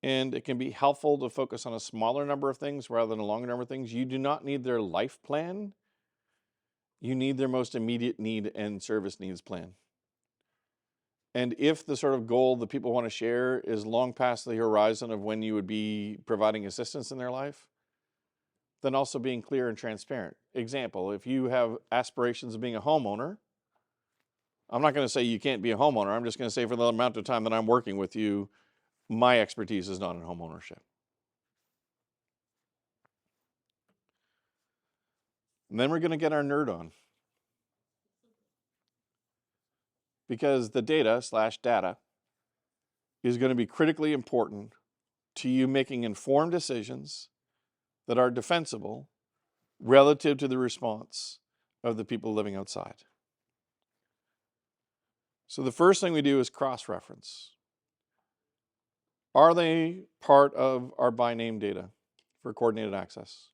and it can be helpful to focus on a smaller number of things rather than a longer number of things. You do not need their life plan. You need their most immediate need and service needs plan. And if the sort of goal that people want to share is long past the horizon of when you would be providing assistance in their life, then also being clear and transparent. Example, if you have aspirations of being a homeowner, I'm not going to say you can't be a homeowner. I'm just going to say, for the amount of time that I'm working with you, my expertise is not in homeownership. And then we're going to get our nerd on. Because the data is going to be critically important to you making informed decisions that are defensible relative to the response of the people living outside. So the first thing we do is cross-reference. Are they part of our by name data for coordinated access?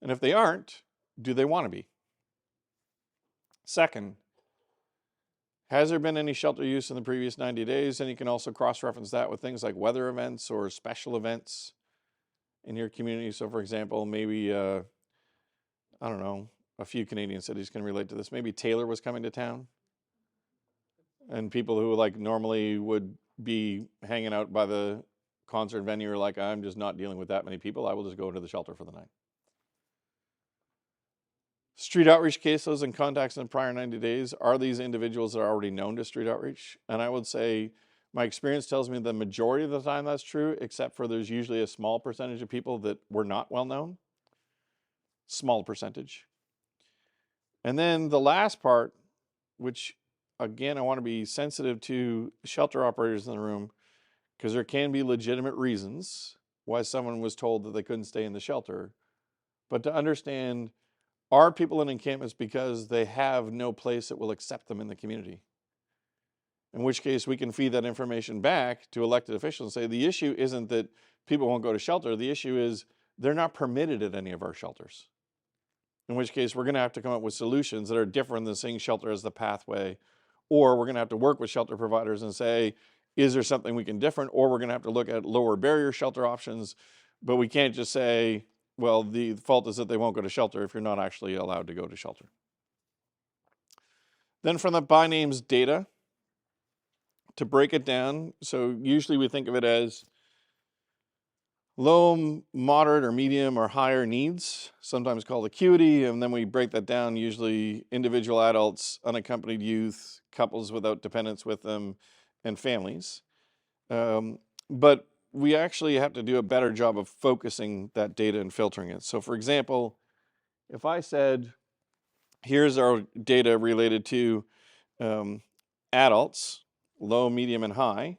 And if they aren't, do they want to be? Second, has there been any shelter use in the previous 90 days? And you can also cross-reference that with things like weather events or special events in your community. So for example, maybe, I don't know, a few Canadian cities can relate to this. Maybe Taylor was coming to town, and people who like normally would be hanging out by the concert venue are like, I'm just not dealing with that many people. I will just go into the shelter for the night. Street outreach cases and contacts in the prior 90 days. Are these individuals that are already known to street outreach? And I would say my experience tells me the majority of the time that's true, except for there's usually a small percentage of people that were not well known. Small percentage. And then the last part, which again, I want to be sensitive to shelter operators in the room, because there can be legitimate reasons why someone was told that they couldn't stay in the shelter. But to understand, are people in encampments because they have no place that will accept them in the community? In which case we can feed that information back to elected officials and say, the issue isn't that people won't go to shelter. The issue is they're not permitted at any of our shelters. In which case we're going to have to come up with solutions that are different than seeing shelter as the pathway, or we're going to have to work with shelter providers and say, is there something we can different? Or we're going to have to look at lower barrier shelter options, but we can't just say, well, the fault is that they won't go to shelter if you're not actually allowed to go to shelter. Then from the by names data, to break it down, so usually we think of it as low, moderate, or medium, or higher needs, sometimes called acuity, and then we break that down, usually individual adults, unaccompanied youth, couples without dependents with them, and families. But we actually have to do a better job of focusing that data and filtering it. So for example, if I said, here's our data related to adults, low, medium, and high,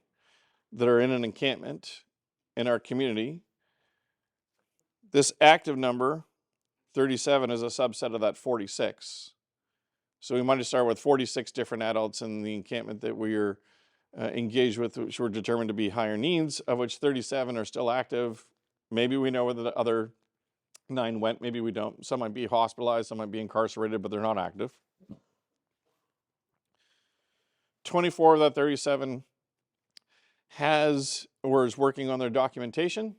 that are in an encampment in our community, this active number, 37, is a subset of that 46. So we might have started with 46 different adults in the encampment that we're engaged with, which were determined to be higher needs, of which 37 are still active. Maybe we know where the other 9 went, maybe we don't. Some might be hospitalized, some might be incarcerated, but they're not active. 24 of that 37 has or is working on their documentation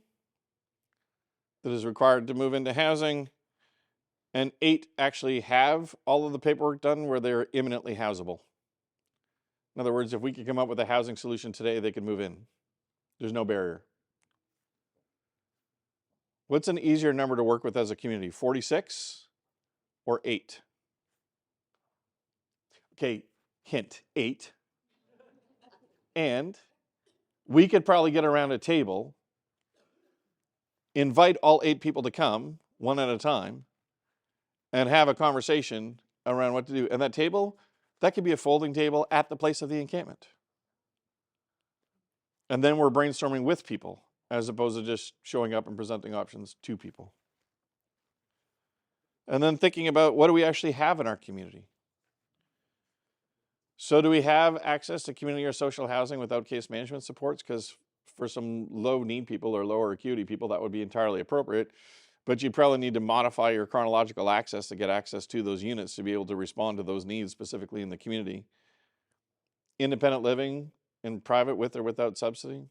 that is required to move into housing, and 8 actually have all of the paperwork done where they're imminently housable. In other words, if we could come up with a housing solution today, they could move in. There's no barrier. What's an easier number to work with as a community, 46 or 8? Okay, hint, 8. And we could probably get around a table, invite all 8 people to come, one at a time, and have a conversation around what to do. And that table, that could be a folding table at the place of the encampment. And then we're brainstorming with people, as opposed to just showing up and presenting options to people. And then thinking about, what do we actually have in our community? So do we have access to community or social housing without case management supports? Because for some low need people or lower acuity people, that would be entirely appropriate. But you probably need to modify your chronological access to get access to those units to be able to respond to those needs specifically in the community. Independent living in private with or without subsidy.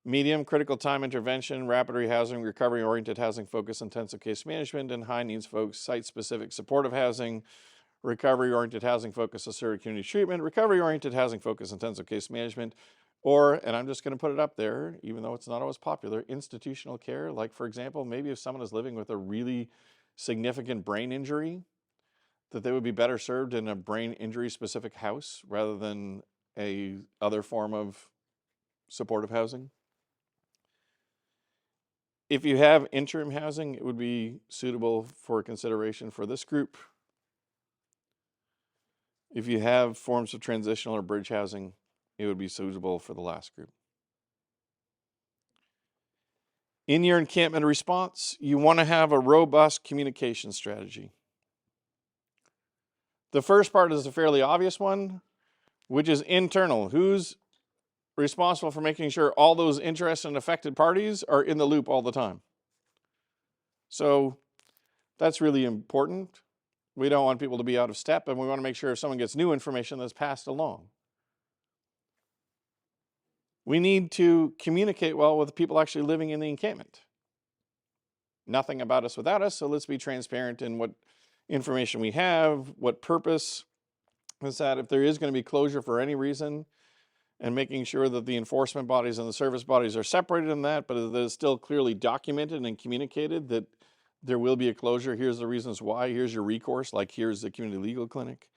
Medium, critical time intervention, rapid rehousing, recovery-oriented housing focus, intensive case management, and high needs folks, site-specific supportive housing, recovery-oriented housing focus, asserted community treatment, recovery-oriented housing focus, intensive case management, or, and I'm just going to put it up there, even though it's not always popular, institutional care. Like, for example, maybe if someone is living with a really significant brain injury, that they would be better served in a brain injury specific house rather than a other form of supportive housing. If you have interim housing, it would be suitable for consideration for this group. If you have forms of transitional or bridge housing, it would be suitable for the last group. In your encampment response, you want to have a robust communication strategy. The first part is a fairly obvious one, which is internal. Who's responsible for making sure all those interested and affected parties are in the loop all the time? So that's really important. We don't want people to be out of step, and we want to make sure if someone gets new information that's passed along. We need to communicate well with the people actually living in the encampment. Nothing about us without us, so let's be transparent in what information we have, what purpose is that, if there is going to be closure for any reason, and making sure that the enforcement bodies and the service bodies are separated in that, but that it's still clearly documented and communicated that there will be a closure. Here's the reasons why. Here's your recourse, like here's the community legal clinic.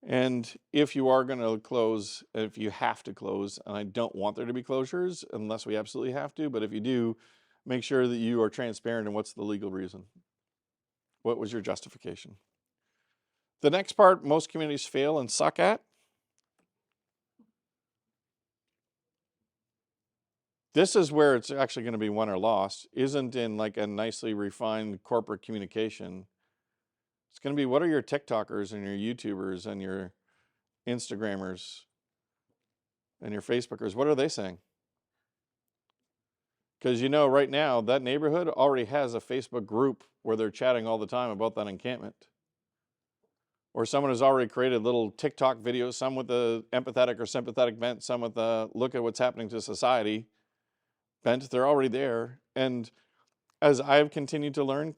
And if you are going to close, if you have to close, and I don't want there to be closures unless we absolutely have to, but if you do, make sure that you are transparent in what's the legal reason. What was your justification? The next part most communities fail and suck at. This is where it's actually going to be won or lost, isn't in like a nicely refined corporate communication. It's going to be, what are your TikTokers and your YouTubers and your Instagrammers and your Facebookers? What are they saying? Because you know, right now, that neighborhood already has a Facebook group where they're chatting all the time about that encampment. Or someone has already created little TikTok videos, some with the empathetic or sympathetic bent, some with the look at what's happening to society bent. They're already there. And as I've continued to learn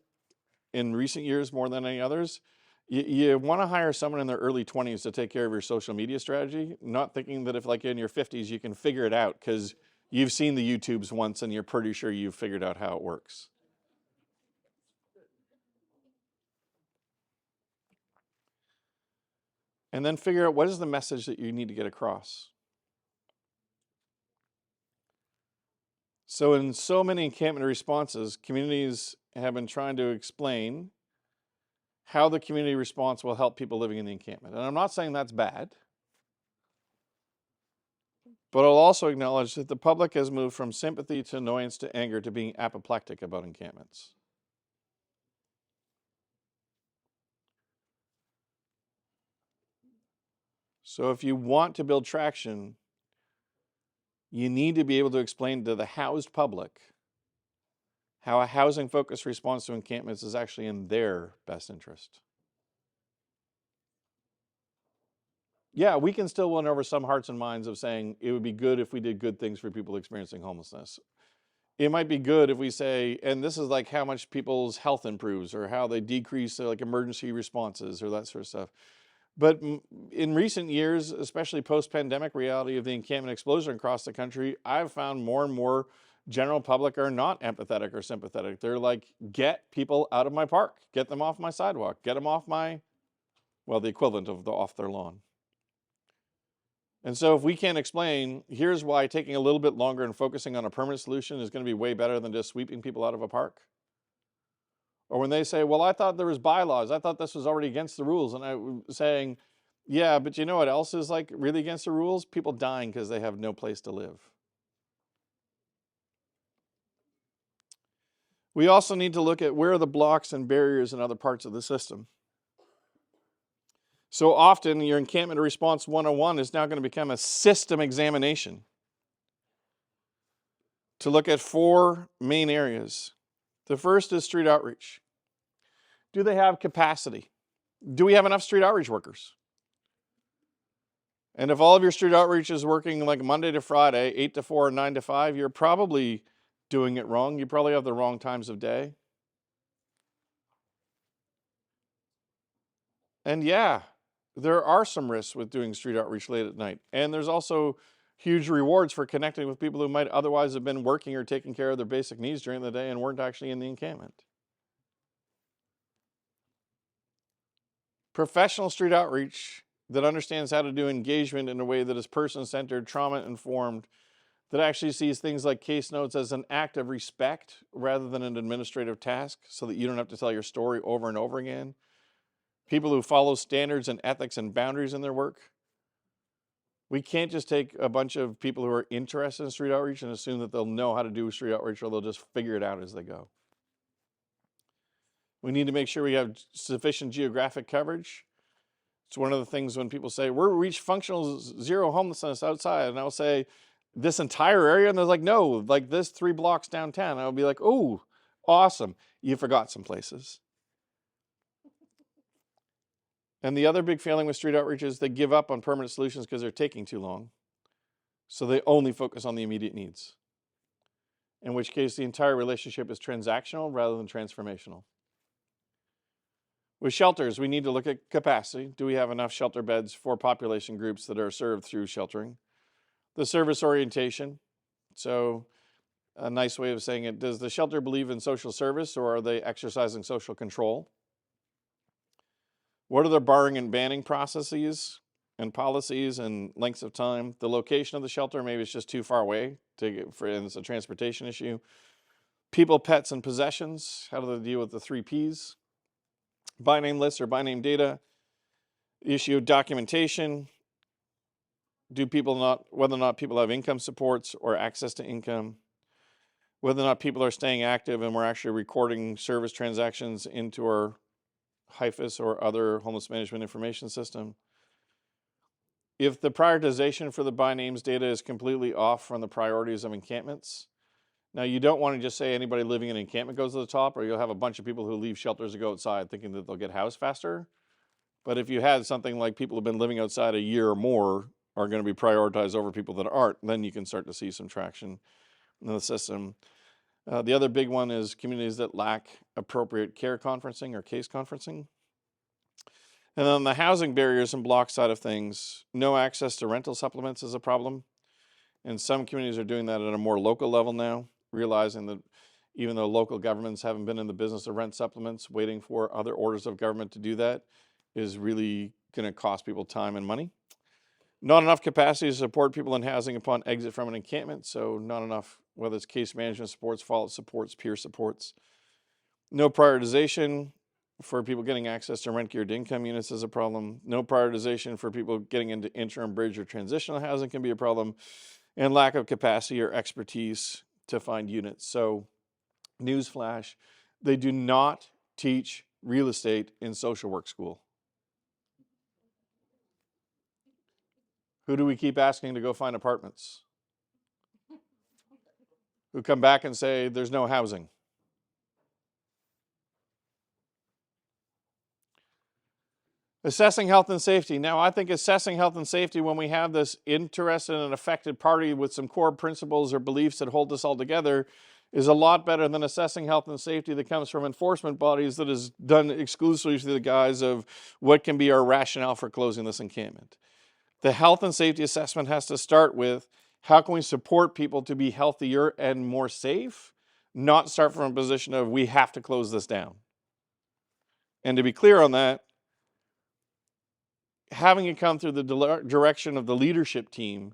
in recent years more than any others, you want to hire someone in their early 20s to take care of your social media strategy, not thinking that if like in your 50s you can figure it out because you've seen the YouTubes once and you're pretty sure you've figured out how it works. And then figure out what is the message that you need to get across. So in so many encampment responses, communities have been trying to explain how the community response will help people living in the encampment. And I'm not saying that's bad, but I'll also acknowledge that the public has moved from sympathy to annoyance to anger to being apoplectic about encampments. So if you want to build traction, you need to be able to explain to the housed public how a housing-focused response to encampments is actually in their best interest. Yeah, we can still win over some hearts and minds of saying it would be good if we did good things for people experiencing homelessness. It might be good if we say, and this is like how much people's health improves or how they decrease like emergency responses or that sort of stuff. But in recent years, especially post-pandemic reality of the encampment explosion across the country, I've found more and more general public are not empathetic or sympathetic. They're like, get people out of my park, get them off my sidewalk, get them off my, well, the equivalent of off their lawn. And so if we can't explain, here's why taking a little bit longer and focusing on a permanent solution is going to be way better than just sweeping people out of a park. Or when they say, well, I thought there was bylaws. I thought this was already against the rules. And I'm saying, yeah, but you know what else is like really against the rules? People dying because they have no place to live. We also need to look at where are the blocks and barriers in other parts of the system. So often your encampment response 101 is now going to become a system examination to look at 4 main areas. The first is street outreach. Do they have capacity? Do we have enough street outreach workers? And if all of your street outreach is working like Monday to Friday, 8 to 4, 9 to 5, you're probably doing it wrong. You probably have the wrong times of day. And yeah, there are some risks with doing street outreach late at night. And there's also huge rewards for connecting with people who might otherwise have been working or taking care of their basic needs during the day and weren't actually in the encampment. Professional street outreach that understands how to do engagement in a way that is person-centered, trauma-informed, that actually sees things like case notes as an act of respect rather than an administrative task so that you don't have to tell your story over and over again. People who follow standards and ethics and boundaries in their work. We can't just take a bunch of people who are interested in street outreach and assume that they'll know how to do street outreach or they'll just figure it out as they go. We need to make sure we have sufficient geographic coverage. It's one of the things when people say, we're reach functional zero homelessness outside. And I'll say, this entire area? And they're like, no, like this 3 blocks downtown. And I'll be like, oh, awesome. You forgot some places. And the other big failing with street outreach is they give up on permanent solutions because they're taking too long. So they only focus on the immediate needs, in which case the entire relationship is transactional rather than transformational. With shelters, we need to look at capacity. Do we have enough shelter beds for population groups that are served through sheltering? The service orientation. So a nice way of saying it, does the shelter believe in social service or are they exercising social control? What are the barring and banning processes and policies and lengths of time? The location of the shelter, maybe it's just too far away and it's a transportation issue. People, pets, and possessions. How do they deal with the 3 Ps? By name lists or by name data. Issue of documentation. Whether or not people have income supports or access to income. Whether or not people are staying active and we're actually recording service transactions into our HIFIS or other homeless management information system. If the prioritization for the by names data is completely off from the priorities of encampments, now you don't want to just say anybody living in an encampment goes to the top, or you'll have a bunch of people who leave shelters to go outside thinking that they'll get housed faster. But if you had something like people who've been living outside a year or more are going to be prioritized over people that aren't, then you can start to see some traction in the system. The other big one is communities that lack appropriate care conferencing or case conferencing. And then the housing barriers and block side of things, no access to rental supplements is a problem. And some communities are doing that at a more local level now, realizing that even though local governments haven't been in the business of rent supplements, waiting for other orders of government to do that is really going to cost people time and money. Not enough capacity to support people in housing upon exit from an encampment. So not enough, whether it's case management supports, follow-up supports, peer supports. No prioritization for people getting access to rent-geared income units is a problem. No prioritization for people getting into interim, bridge, or transitional housing can be a problem. And lack of capacity or expertise to find units. So, newsflash, they do not teach real estate in social work school. Who do we keep asking to go find apartments? Who come back and say there's no housing? Assessing health and safety. Now, I think assessing health and safety when we have this interested and affected party with some core principles or beliefs that hold us all together is a lot better than assessing health and safety that comes from enforcement bodies that is done exclusively through the guise of what can be our rationale for closing this encampment. The health and safety assessment has to start with how can we support people to be healthier and more safe, not start from a position of we have to close this down. And to be clear on that, having it come through the direction of the leadership team,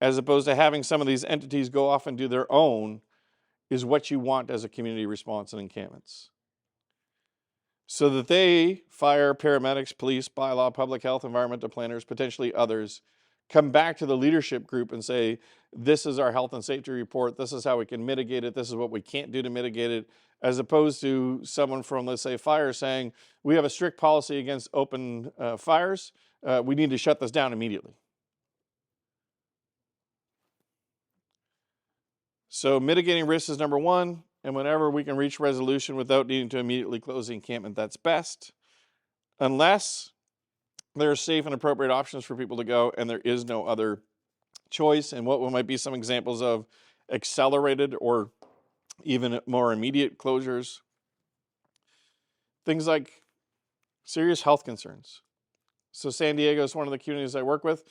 as opposed to having some of these entities go off and do their own, is what you want as a community response in encampments. So that they, fire, paramedics, police, bylaw, public health, environmental planners, potentially others, come back to the leadership group and say, this is our health and safety report, this is how we can mitigate it, this is what we can't do to mitigate it, as opposed to someone from, let's say, fire saying, we have a strict policy against open fires, we need to shut this down immediately. So mitigating risks is number one, and whenever we can reach resolution without needing to immediately close the encampment, that's best. Unless there are safe and appropriate options for people to go and there is no other choice, and what might be some examples of accelerated or even more immediate closures. Things like serious health concerns. So San Diego is one of the communities I work with.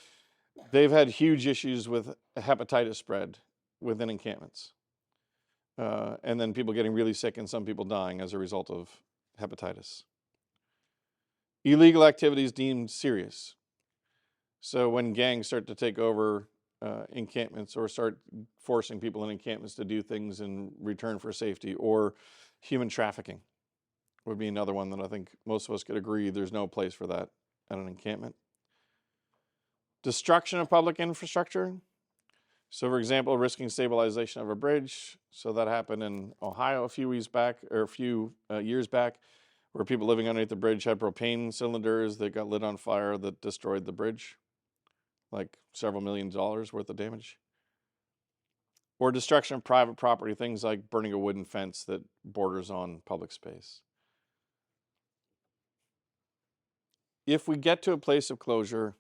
They've had huge issues with hepatitis spread within encampments. And then people getting really sick and some people dying as a result of hepatitis. Illegal activities deemed serious. So when gangs start to take over encampments or start forcing people in encampments to do things in return for safety, or human trafficking would be another one that I think most of us could agree there's no place for that at an encampment. Destruction of public infrastructure. So, for example, risking stabilization of a bridge. So that happened in Ohio a few years back, where people living underneath the bridge had propane cylinders that got lit on fire that destroyed the bridge, like several $millions worth of damage. Or destruction of private property, things like burning a wooden fence that borders on public space. If we get to a place of closure,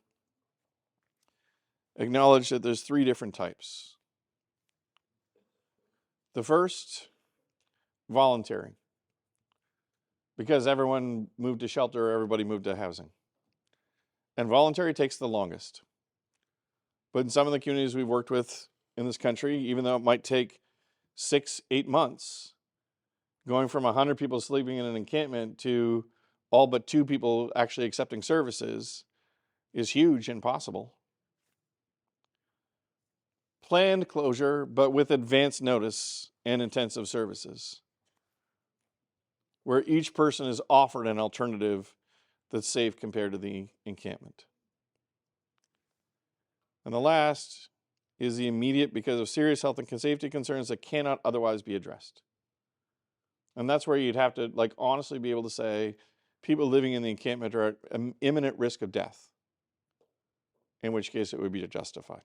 acknowledge that there's 3 different types. The first, voluntary. Because everyone moved to shelter, everybody moved to housing. And voluntary takes the longest. But in some of the communities we've worked with in this country, even though it might take 6-8 months, going from 100 people sleeping in an encampment to all but 2 people actually accepting services is huge and possible. Planned closure, but with advance notice and intensive services, where each person is offered an alternative that's safe compared to the encampment. And the last is the immediate, because of serious health and safety concerns that cannot otherwise be addressed. And that's where you'd have to honestly be able to say people living in the encampment are at imminent risk of death, in which case it would be justified.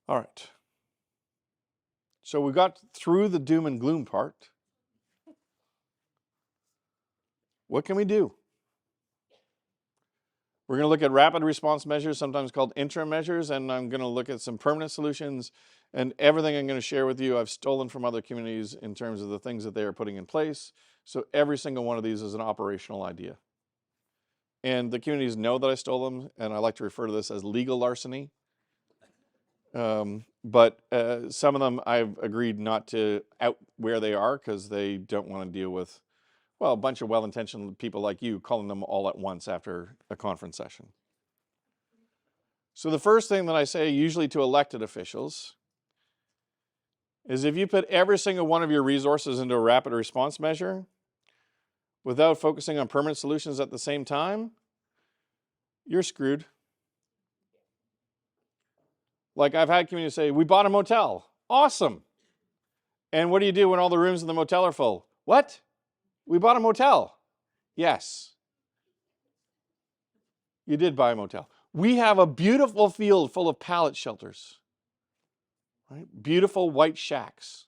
All right. So we got through the doom and gloom part. What can we do? We're going to look at rapid response measures, sometimes called interim measures, and I'm going to look at some permanent solutions. And everything I'm going to share with you, I've stolen from other communities in terms of the things that they are putting in place. So every single one of these is an operational idea. And the communities know that I stole them, and I like to refer to this as legal larceny. But some of them I've agreed not to out where they are because they don't want to deal with, well, a bunch of well-intentioned people like you calling them all at once after a conference session. So the first thing that I say usually to elected officials is if you put every single one of your resources into a rapid response measure without focusing on permanent solutions at the same time, you're screwed. Like I've had communities say, we bought a motel. Awesome. And what do you do when all the rooms in the motel are full? What? We bought a motel. Yes. You did buy a motel. We have a beautiful field full of pallet shelters. Right? Beautiful white shacks.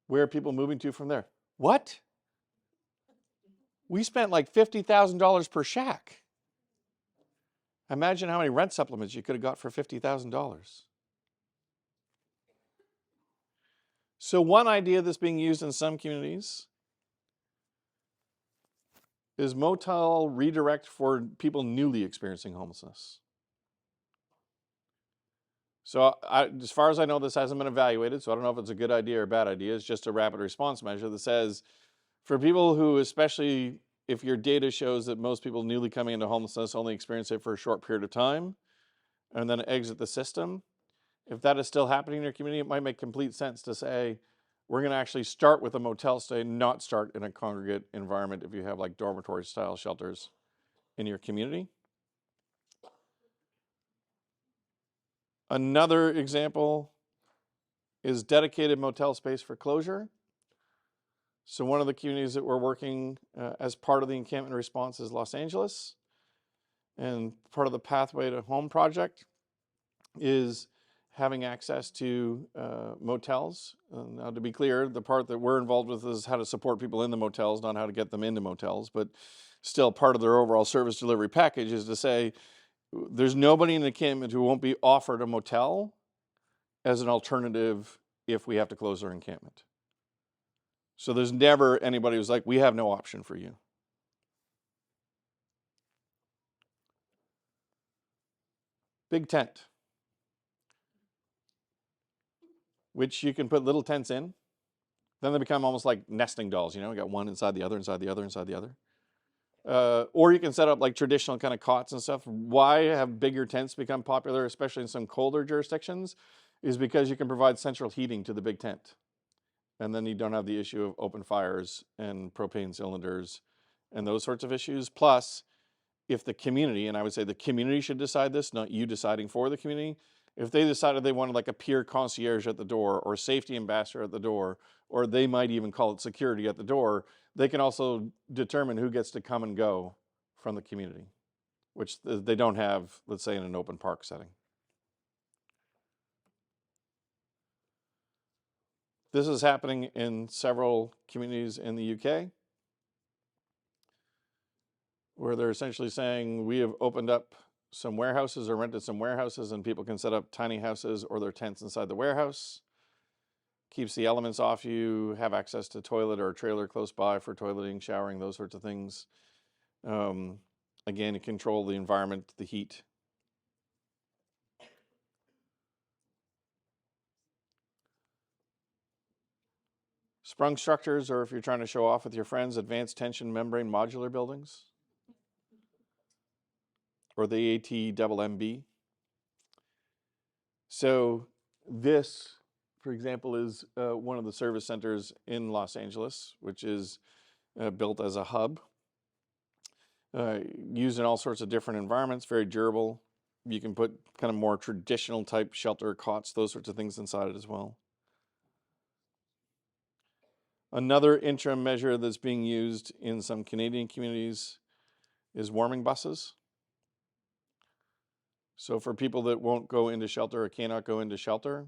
Where are people moving to from there? What? We spent like $50,000 per shack. Imagine how many rent supplements you could have got for $50,000. So one idea that's being used in some communities is motel redirect for people newly experiencing homelessness. So as far as I know, this hasn't been evaluated, so I don't know if it's a good idea or a bad idea. It's just a rapid response measure that says for people who, especially if your data shows that most people newly coming into homelessness only experience it for a short period of time and then exit the system, if that is still happening in your community, it might make complete sense to say, we're going to actually start with a motel stay, not start in a congregate environment if you have like dormitory style shelters in your community. Another example is dedicated motel space for closure. So one of the communities that we're working as part of the encampment response is Los Angeles. And part of the Pathway to Home project is having access to motels. Now, to be clear, the part that we're involved with is how to support people in the motels, not how to get them into motels. But still, part of their overall service delivery package is to say, there's nobody in the encampment who won't be offered a motel as an alternative if we have to close our encampment. So there's never anybody who's like, we have no option for you. Big tent, which you can put little tents in. Then they become almost like nesting dolls, you know, you got one inside the other, inside the other, inside the other. Or you can set up like traditional kind of cots and stuff. Why have bigger tents become popular, especially in some colder jurisdictions, is because you can provide central heating to the big tent. And then you don't have the issue of open fires and propane cylinders and those sorts of issues. Plus, if the community, and I would say the community should decide this, not you deciding for the community, if they decided they wanted like a peer concierge at the door or safety ambassador at the door, or they might even call it security at the door, they can also determine who gets to come and go from the community, which they don't have, let's say, in an open park setting. This is happening in several communities in the UK, where they're essentially saying, we have opened up some warehouses or rented some warehouses, and people can set up tiny houses or their tents inside the warehouse. Keeps the elements off you, have access to toilet or a trailer close by for toileting, showering, those sorts of things. Again, to control the environment, the heat. Sprung structures, or if you're trying to show off with your friends, advanced tension membrane modular buildings, or the ATMMB. So this, for example, is one of the service centers in Los Angeles, which is built as a hub, used in all sorts of different environments, very durable. You can put kind of more traditional type shelter, cots, those sorts of things inside it as well. Another interim measure that's being used in some Canadian communities is warming buses. So for people that won't go into shelter or cannot go into shelter,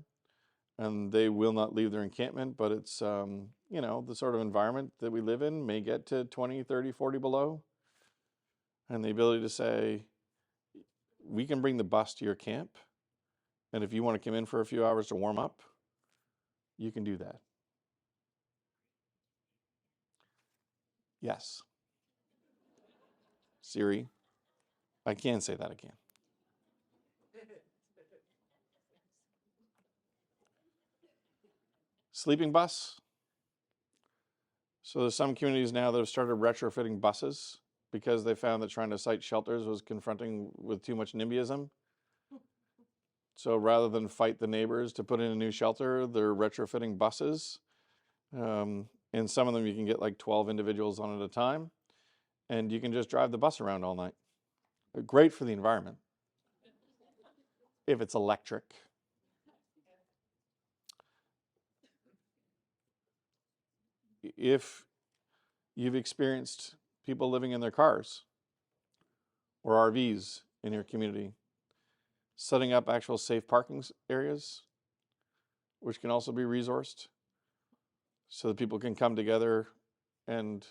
and they will not leave their encampment, but it's, you know, the sort of environment that we live in may get to 20, 30, 40 below. And the ability to say, we can bring the bus to your camp, and if you want to come in for a few hours to warm up, you can do that. Yes. Siri, I can say that again. Sleeping bus. So there's some communities now that have started retrofitting buses because they found that trying to site shelters was confronting with too much NIMBYism. So rather than fight the neighbors to put in a new shelter, they're retrofitting buses. And some of them you can get like 12 individuals on at a time, and you can just drive the bus around all night. Great for the environment if it's electric. If you've experienced people living in their cars or RVs in your community, setting up actual safe parking areas, which can also be resourced so that people can come together. And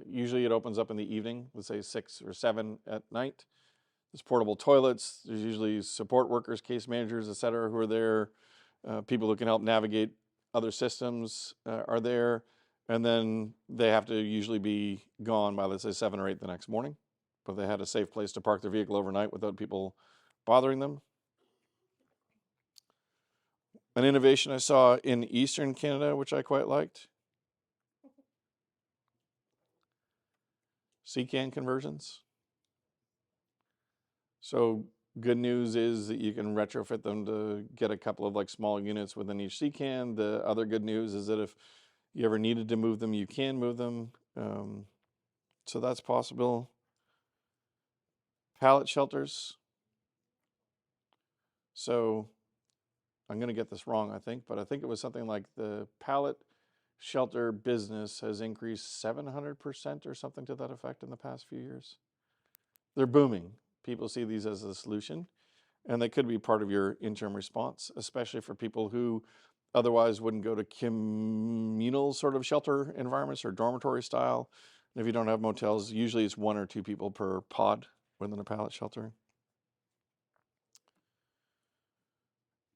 usually it opens up in the evening, let's say 6 or 7 at night. There's portable toilets. There's usually support workers, case managers, et cetera, who are there. People who can help navigate other systems are there. And then they have to usually be gone by, let's say, 7 or 8 the next morning. But they had a safe place to park their vehicle overnight without people bothering them. An innovation I saw in Eastern Canada, which I quite liked. CCAN conversions. So good news is that you can retrofit them to get a couple of like small units within each CCAN. The other good news is that if you ever needed to move them, you can move them. So that's possible. Pallet shelters. So I'm going to get this wrong, I think, but I think it was something like the pallet shelter business has increased 700% or something to that effect in the past few years. They're booming. People see these as a solution, and they could be part of your interim response, especially for people who otherwise wouldn't go to communal sort of shelter environments or dormitory style. And if you don't have motels, usually it's 1 or 2 people per pod within a pallet shelter.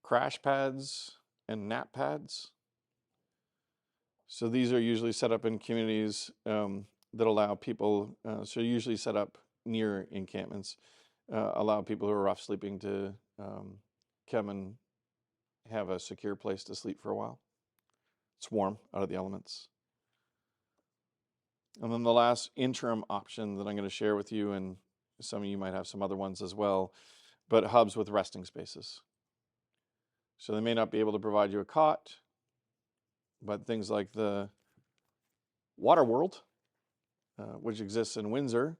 Crash pads and nap pads. So these are usually set up in communities that allow people, so usually set up near encampments, allow people who are rough sleeping to come and have a secure place to sleep for a while. It's warm, out of the elements. And then the last interim option that I'm going to share with you, and some of you might have some other ones as well, but hubs with resting spaces. So they may not be able to provide you a cot, but things like the Water World which exists in Windsor,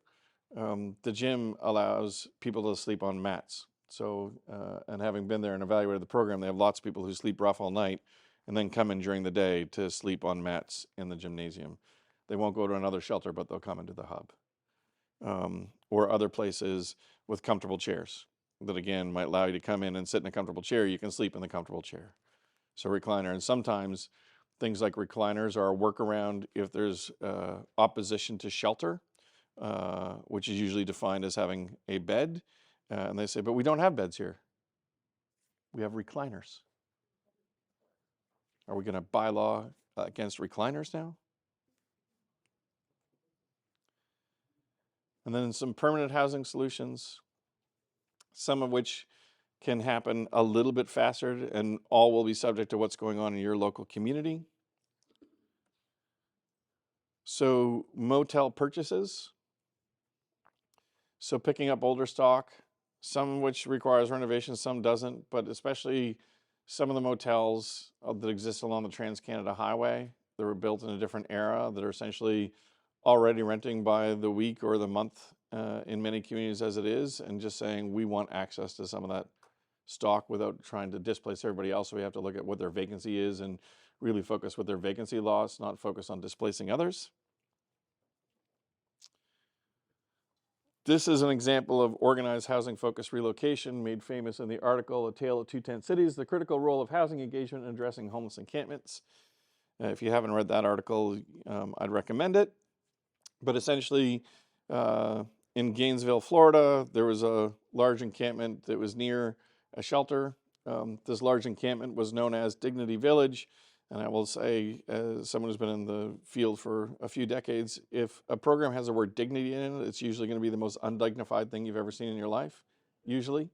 the gym allows people to sleep on mats. So, and having been there and evaluated the program, they have lots of people who sleep rough all night and then come in during the day to sleep on mats in the gymnasium. They won't go to another shelter, but they'll come into the hub. Or other places with comfortable chairs that, again, might allow you to come in and sit in a comfortable chair. You can sleep in the comfortable chair. So recliner. And sometimes things like recliners are a workaround if there's opposition to shelter, which is usually defined as having a bed. And they say, but we don't have beds here. We have recliners. Are we going to bylaw against recliners now? And then some permanent housing solutions, some of which can happen a little bit faster, and all will be subject to what's going on in your local community. So motel purchases. So picking up older stock, some of which requires renovation, some doesn't, but especially some of the motels that exist along the Trans-Canada Highway that were built in a different era that are essentially already renting by the week or the month in many communities as it is, and just saying we want access to some of that stock without trying to displace everybody else. So we have to look at what their vacancy is and really focus with their vacancy loss, not focus on displacing others. This is an example of organized housing-focused relocation made famous in the article, A Tale of Two Tent Cities, the critical role of housing engagement in addressing homeless encampments. If you haven't read that article, I'd recommend it. But essentially, in Gainesville, Florida, there was a large encampment that was near a shelter. This large encampment was known as Dignity Village. And I will say, as someone who's been in the field for a few decades, if a program has the word dignity in it, it's usually going to be the most undignified thing you've ever seen in your life, usually.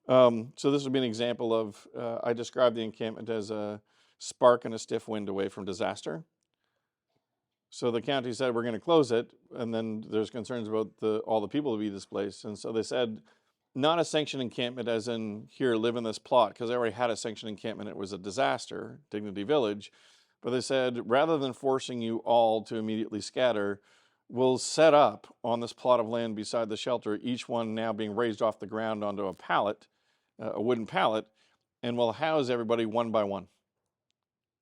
So this would be an example of, I described the encampment as a spark and a stiff wind away from disaster. So the county said, we're going to close it, and then there's concerns about all the people to be displaced. And so they said, not a sanctioned encampment as in, here, live in this plot, because they already had a sanctioned encampment. It was a disaster, Dignity Village. But they said, rather than forcing you all to immediately scatter, we'll set up on this plot of land beside the shelter, each one now being raised off the ground onto a pallet, a wooden pallet, and we'll house everybody one by one.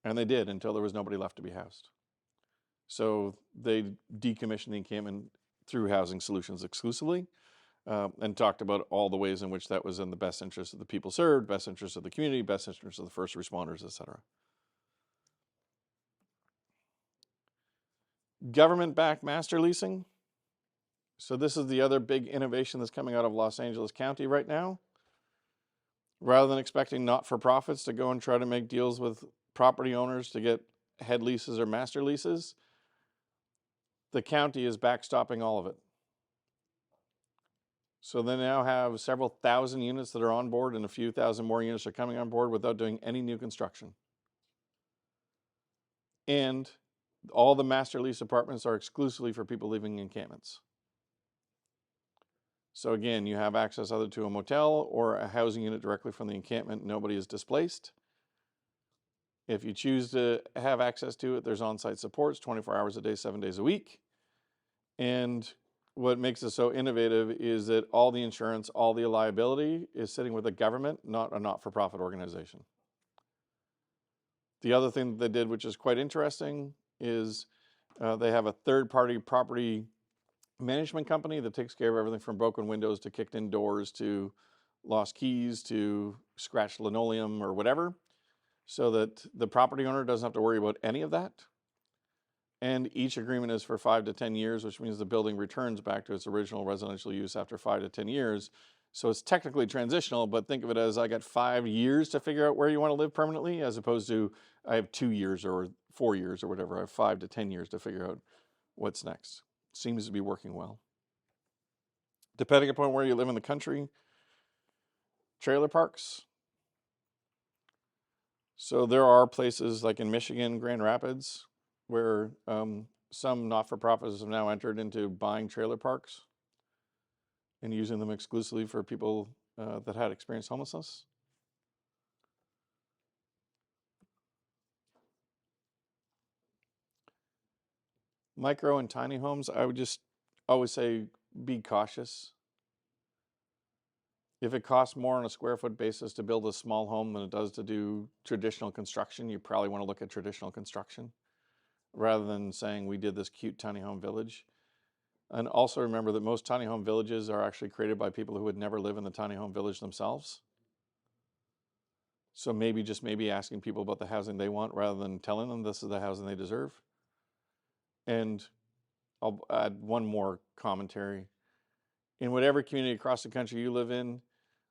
And they did until there was nobody left to be housed. So they decommissioned the encampment through Housing Solutions exclusively. And talked about all the ways in which that was in the best interest of the people served, best interest of the community, best interest of the first responders, etc. Government-backed master leasing. So this is the other big innovation that's coming out of Los Angeles County right now. Rather than expecting not-for-profits to go and try to make deals with property owners to get head leases or master leases, the county is backstopping all of it. So they now have several thousand units that are on board, and a few thousand more units are coming on board without doing any new construction. And all the master lease apartments are exclusively for people living in encampments. So again, you have access either to a motel or a housing unit directly from the encampment. Nobody is displaced. If you choose to have access to it, there's on-site supports 24 hours a day, 7 days a week. And what makes it so innovative is that all the insurance, all the liability is sitting with the government, not a not-for-profit organization. The other thing that they did, which is quite interesting, is they have a third-party property management company that takes care of everything from broken windows to kicked-in doors to lost keys to scratched linoleum or whatever, so that the property owner doesn't have to worry about any of that. And each agreement is for 5 to 10 years, which means the building returns back to its original residential use after 5 to 10 years. So it's technically transitional, but think of it as I got 5 years to figure out where you want to live permanently, as opposed to I have 2 years or 4 years or whatever. I have 5 to 10 years to figure out what's next. Seems to be working well. Depending upon where you live in the country, trailer parks. So there are places like in Michigan, Grand Rapids, where some not-for-profits have now entered into buying trailer parks and using them exclusively for people that had experienced homelessness. Micro and tiny homes, I would just always say be cautious. If it costs more on a square foot basis to build a small home than it does to do traditional construction, you probably want to look at traditional construction rather than saying we did this cute tiny home village. And also remember that most tiny home villages are actually created by people who would never live in the tiny home village themselves. So maybe asking people about the housing they want rather than telling them this is the housing they deserve. And I'll add one more commentary. In whatever community across the country you live in,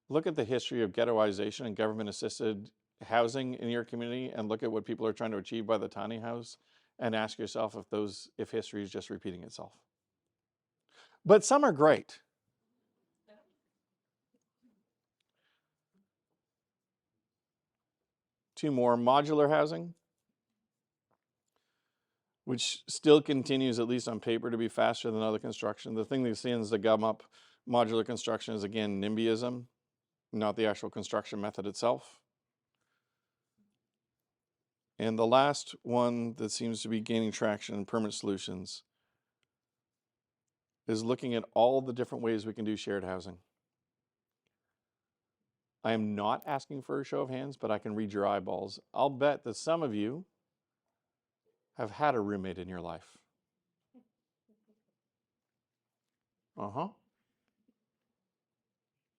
look at the history of ghettoization and government-assisted housing in your community and look at what people are trying to achieve by the tiny house and ask yourself if history is just repeating itself. But some are great. Two more, modular housing, which still continues, at least on paper, to be faster than other construction. The thing that tends to gum up modular construction is, again, NIMBYism, not the actual construction method itself. And the last one that seems to be gaining traction in permanent solutions is looking at all the different ways we can do shared housing. I am not asking for a show of hands, but I can read your eyeballs. I'll bet that some of you have had a roommate in your life.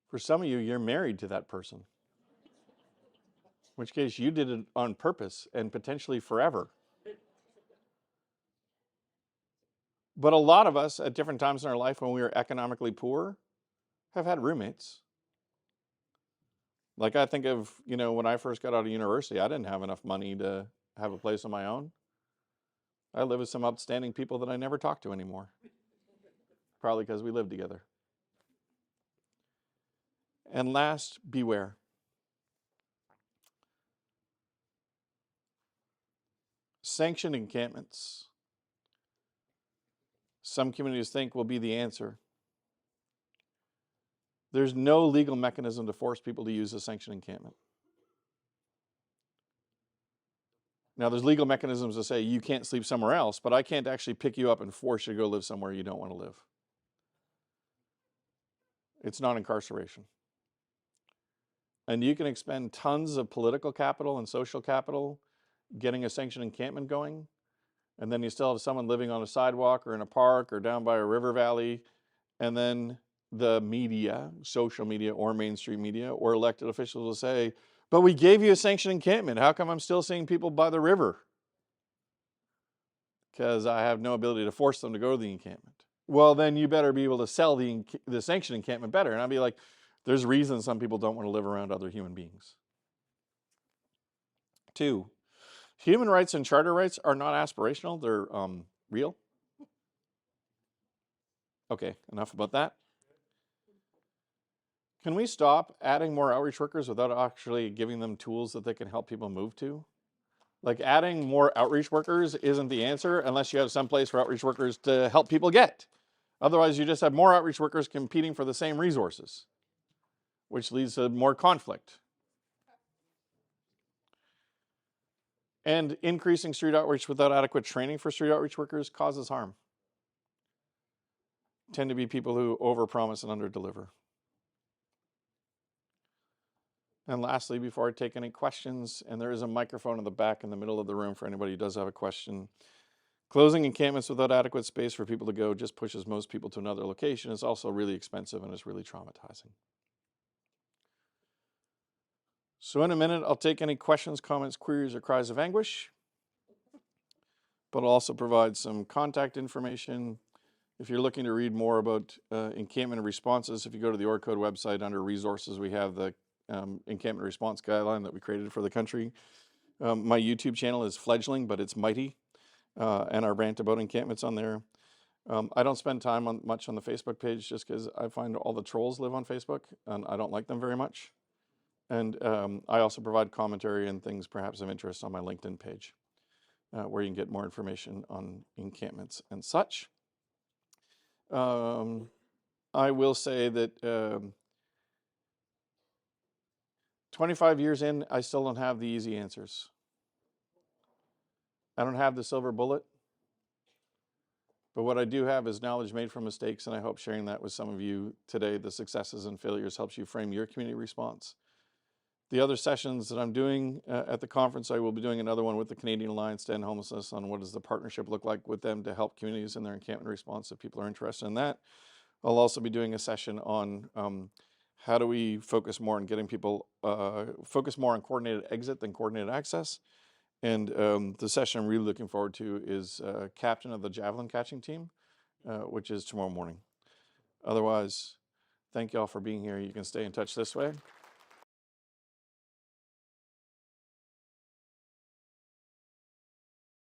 For some of you, you're married to that person. In which case you did it on purpose and potentially forever. But a lot of us at different times in our life when we were economically poor have had roommates. Like I think of, when I first got out of university, I didn't have enough money to have a place on my own. I live with some upstanding people that I never talk to anymore. Probably because we lived together. And last, beware. Sanctioned encampments, some communities think will be the answer. There's no legal mechanism to force people to use a sanctioned encampment. Now, there's legal mechanisms to say you can't sleep somewhere else, but I can't actually pick you up and force you to go live somewhere you don't want to live. It's not incarceration. And you can expend tons of political capital and social capital getting a sanctioned encampment going, and then you still have someone living on a sidewalk or in a park or down by a river valley, and then the media, social media or mainstream media or elected officials will say, but we gave you a sanctioned encampment. How come I'm still seeing people by the river? Because I have no ability to force them to go to the encampment. Well, then you better be able to sell the sanctioned encampment better. And I'd be like, there's reasons some people don't want to live around other human beings. 2, human rights and charter rights are not aspirational. They're real. Okay, enough about that. Can we stop adding more outreach workers without actually giving them tools that they can help people move to? Like adding more outreach workers isn't the answer unless you have some place for outreach workers to help people get. Otherwise, you just have more outreach workers competing for the same resources, which leads to more conflict. And increasing street outreach without adequate training for street outreach workers causes harm. Tend to be people who overpromise and underdeliver. And lastly, before I take any questions, and there is a microphone in the back in the middle of the room for anybody who does have a question, closing encampments without adequate space for people to go just pushes most people to another location. It's also really expensive and it's really traumatizing. So in a minute, I'll take any questions, comments, queries, or cries of anguish, but I'll also provide some contact information. If you're looking to read more about encampment responses, if you go to the ORCODE website under resources, we have the encampment response guideline that we created for the country. My YouTube channel is fledgling, but it's mighty, and I rant about encampments on there. I don't spend time much on the Facebook page just because I find all the trolls live on Facebook, and I don't like them very much. And I also provide commentary and things perhaps of interest on my LinkedIn page, where you can get more information on encampments and such. I will say that 25 years in, I still don't have the easy answers. I don't have the silver bullet. But what I do have is knowledge made from mistakes, and I hope sharing that with some of you today, the successes and failures, helps you frame your community response. The other sessions that I'm doing at the conference, I will be doing another one with the Canadian Alliance to End Homelessness on what does the partnership look like with them to help communities in their encampment response if people are interested in that. I'll also be doing a session on how do we focus more on getting people, focus more on coordinated exit than coordinated access. And the session I'm really looking forward to is captain of the javelin catching team, which is tomorrow morning. Otherwise, thank you all for being here. You can stay in touch this way.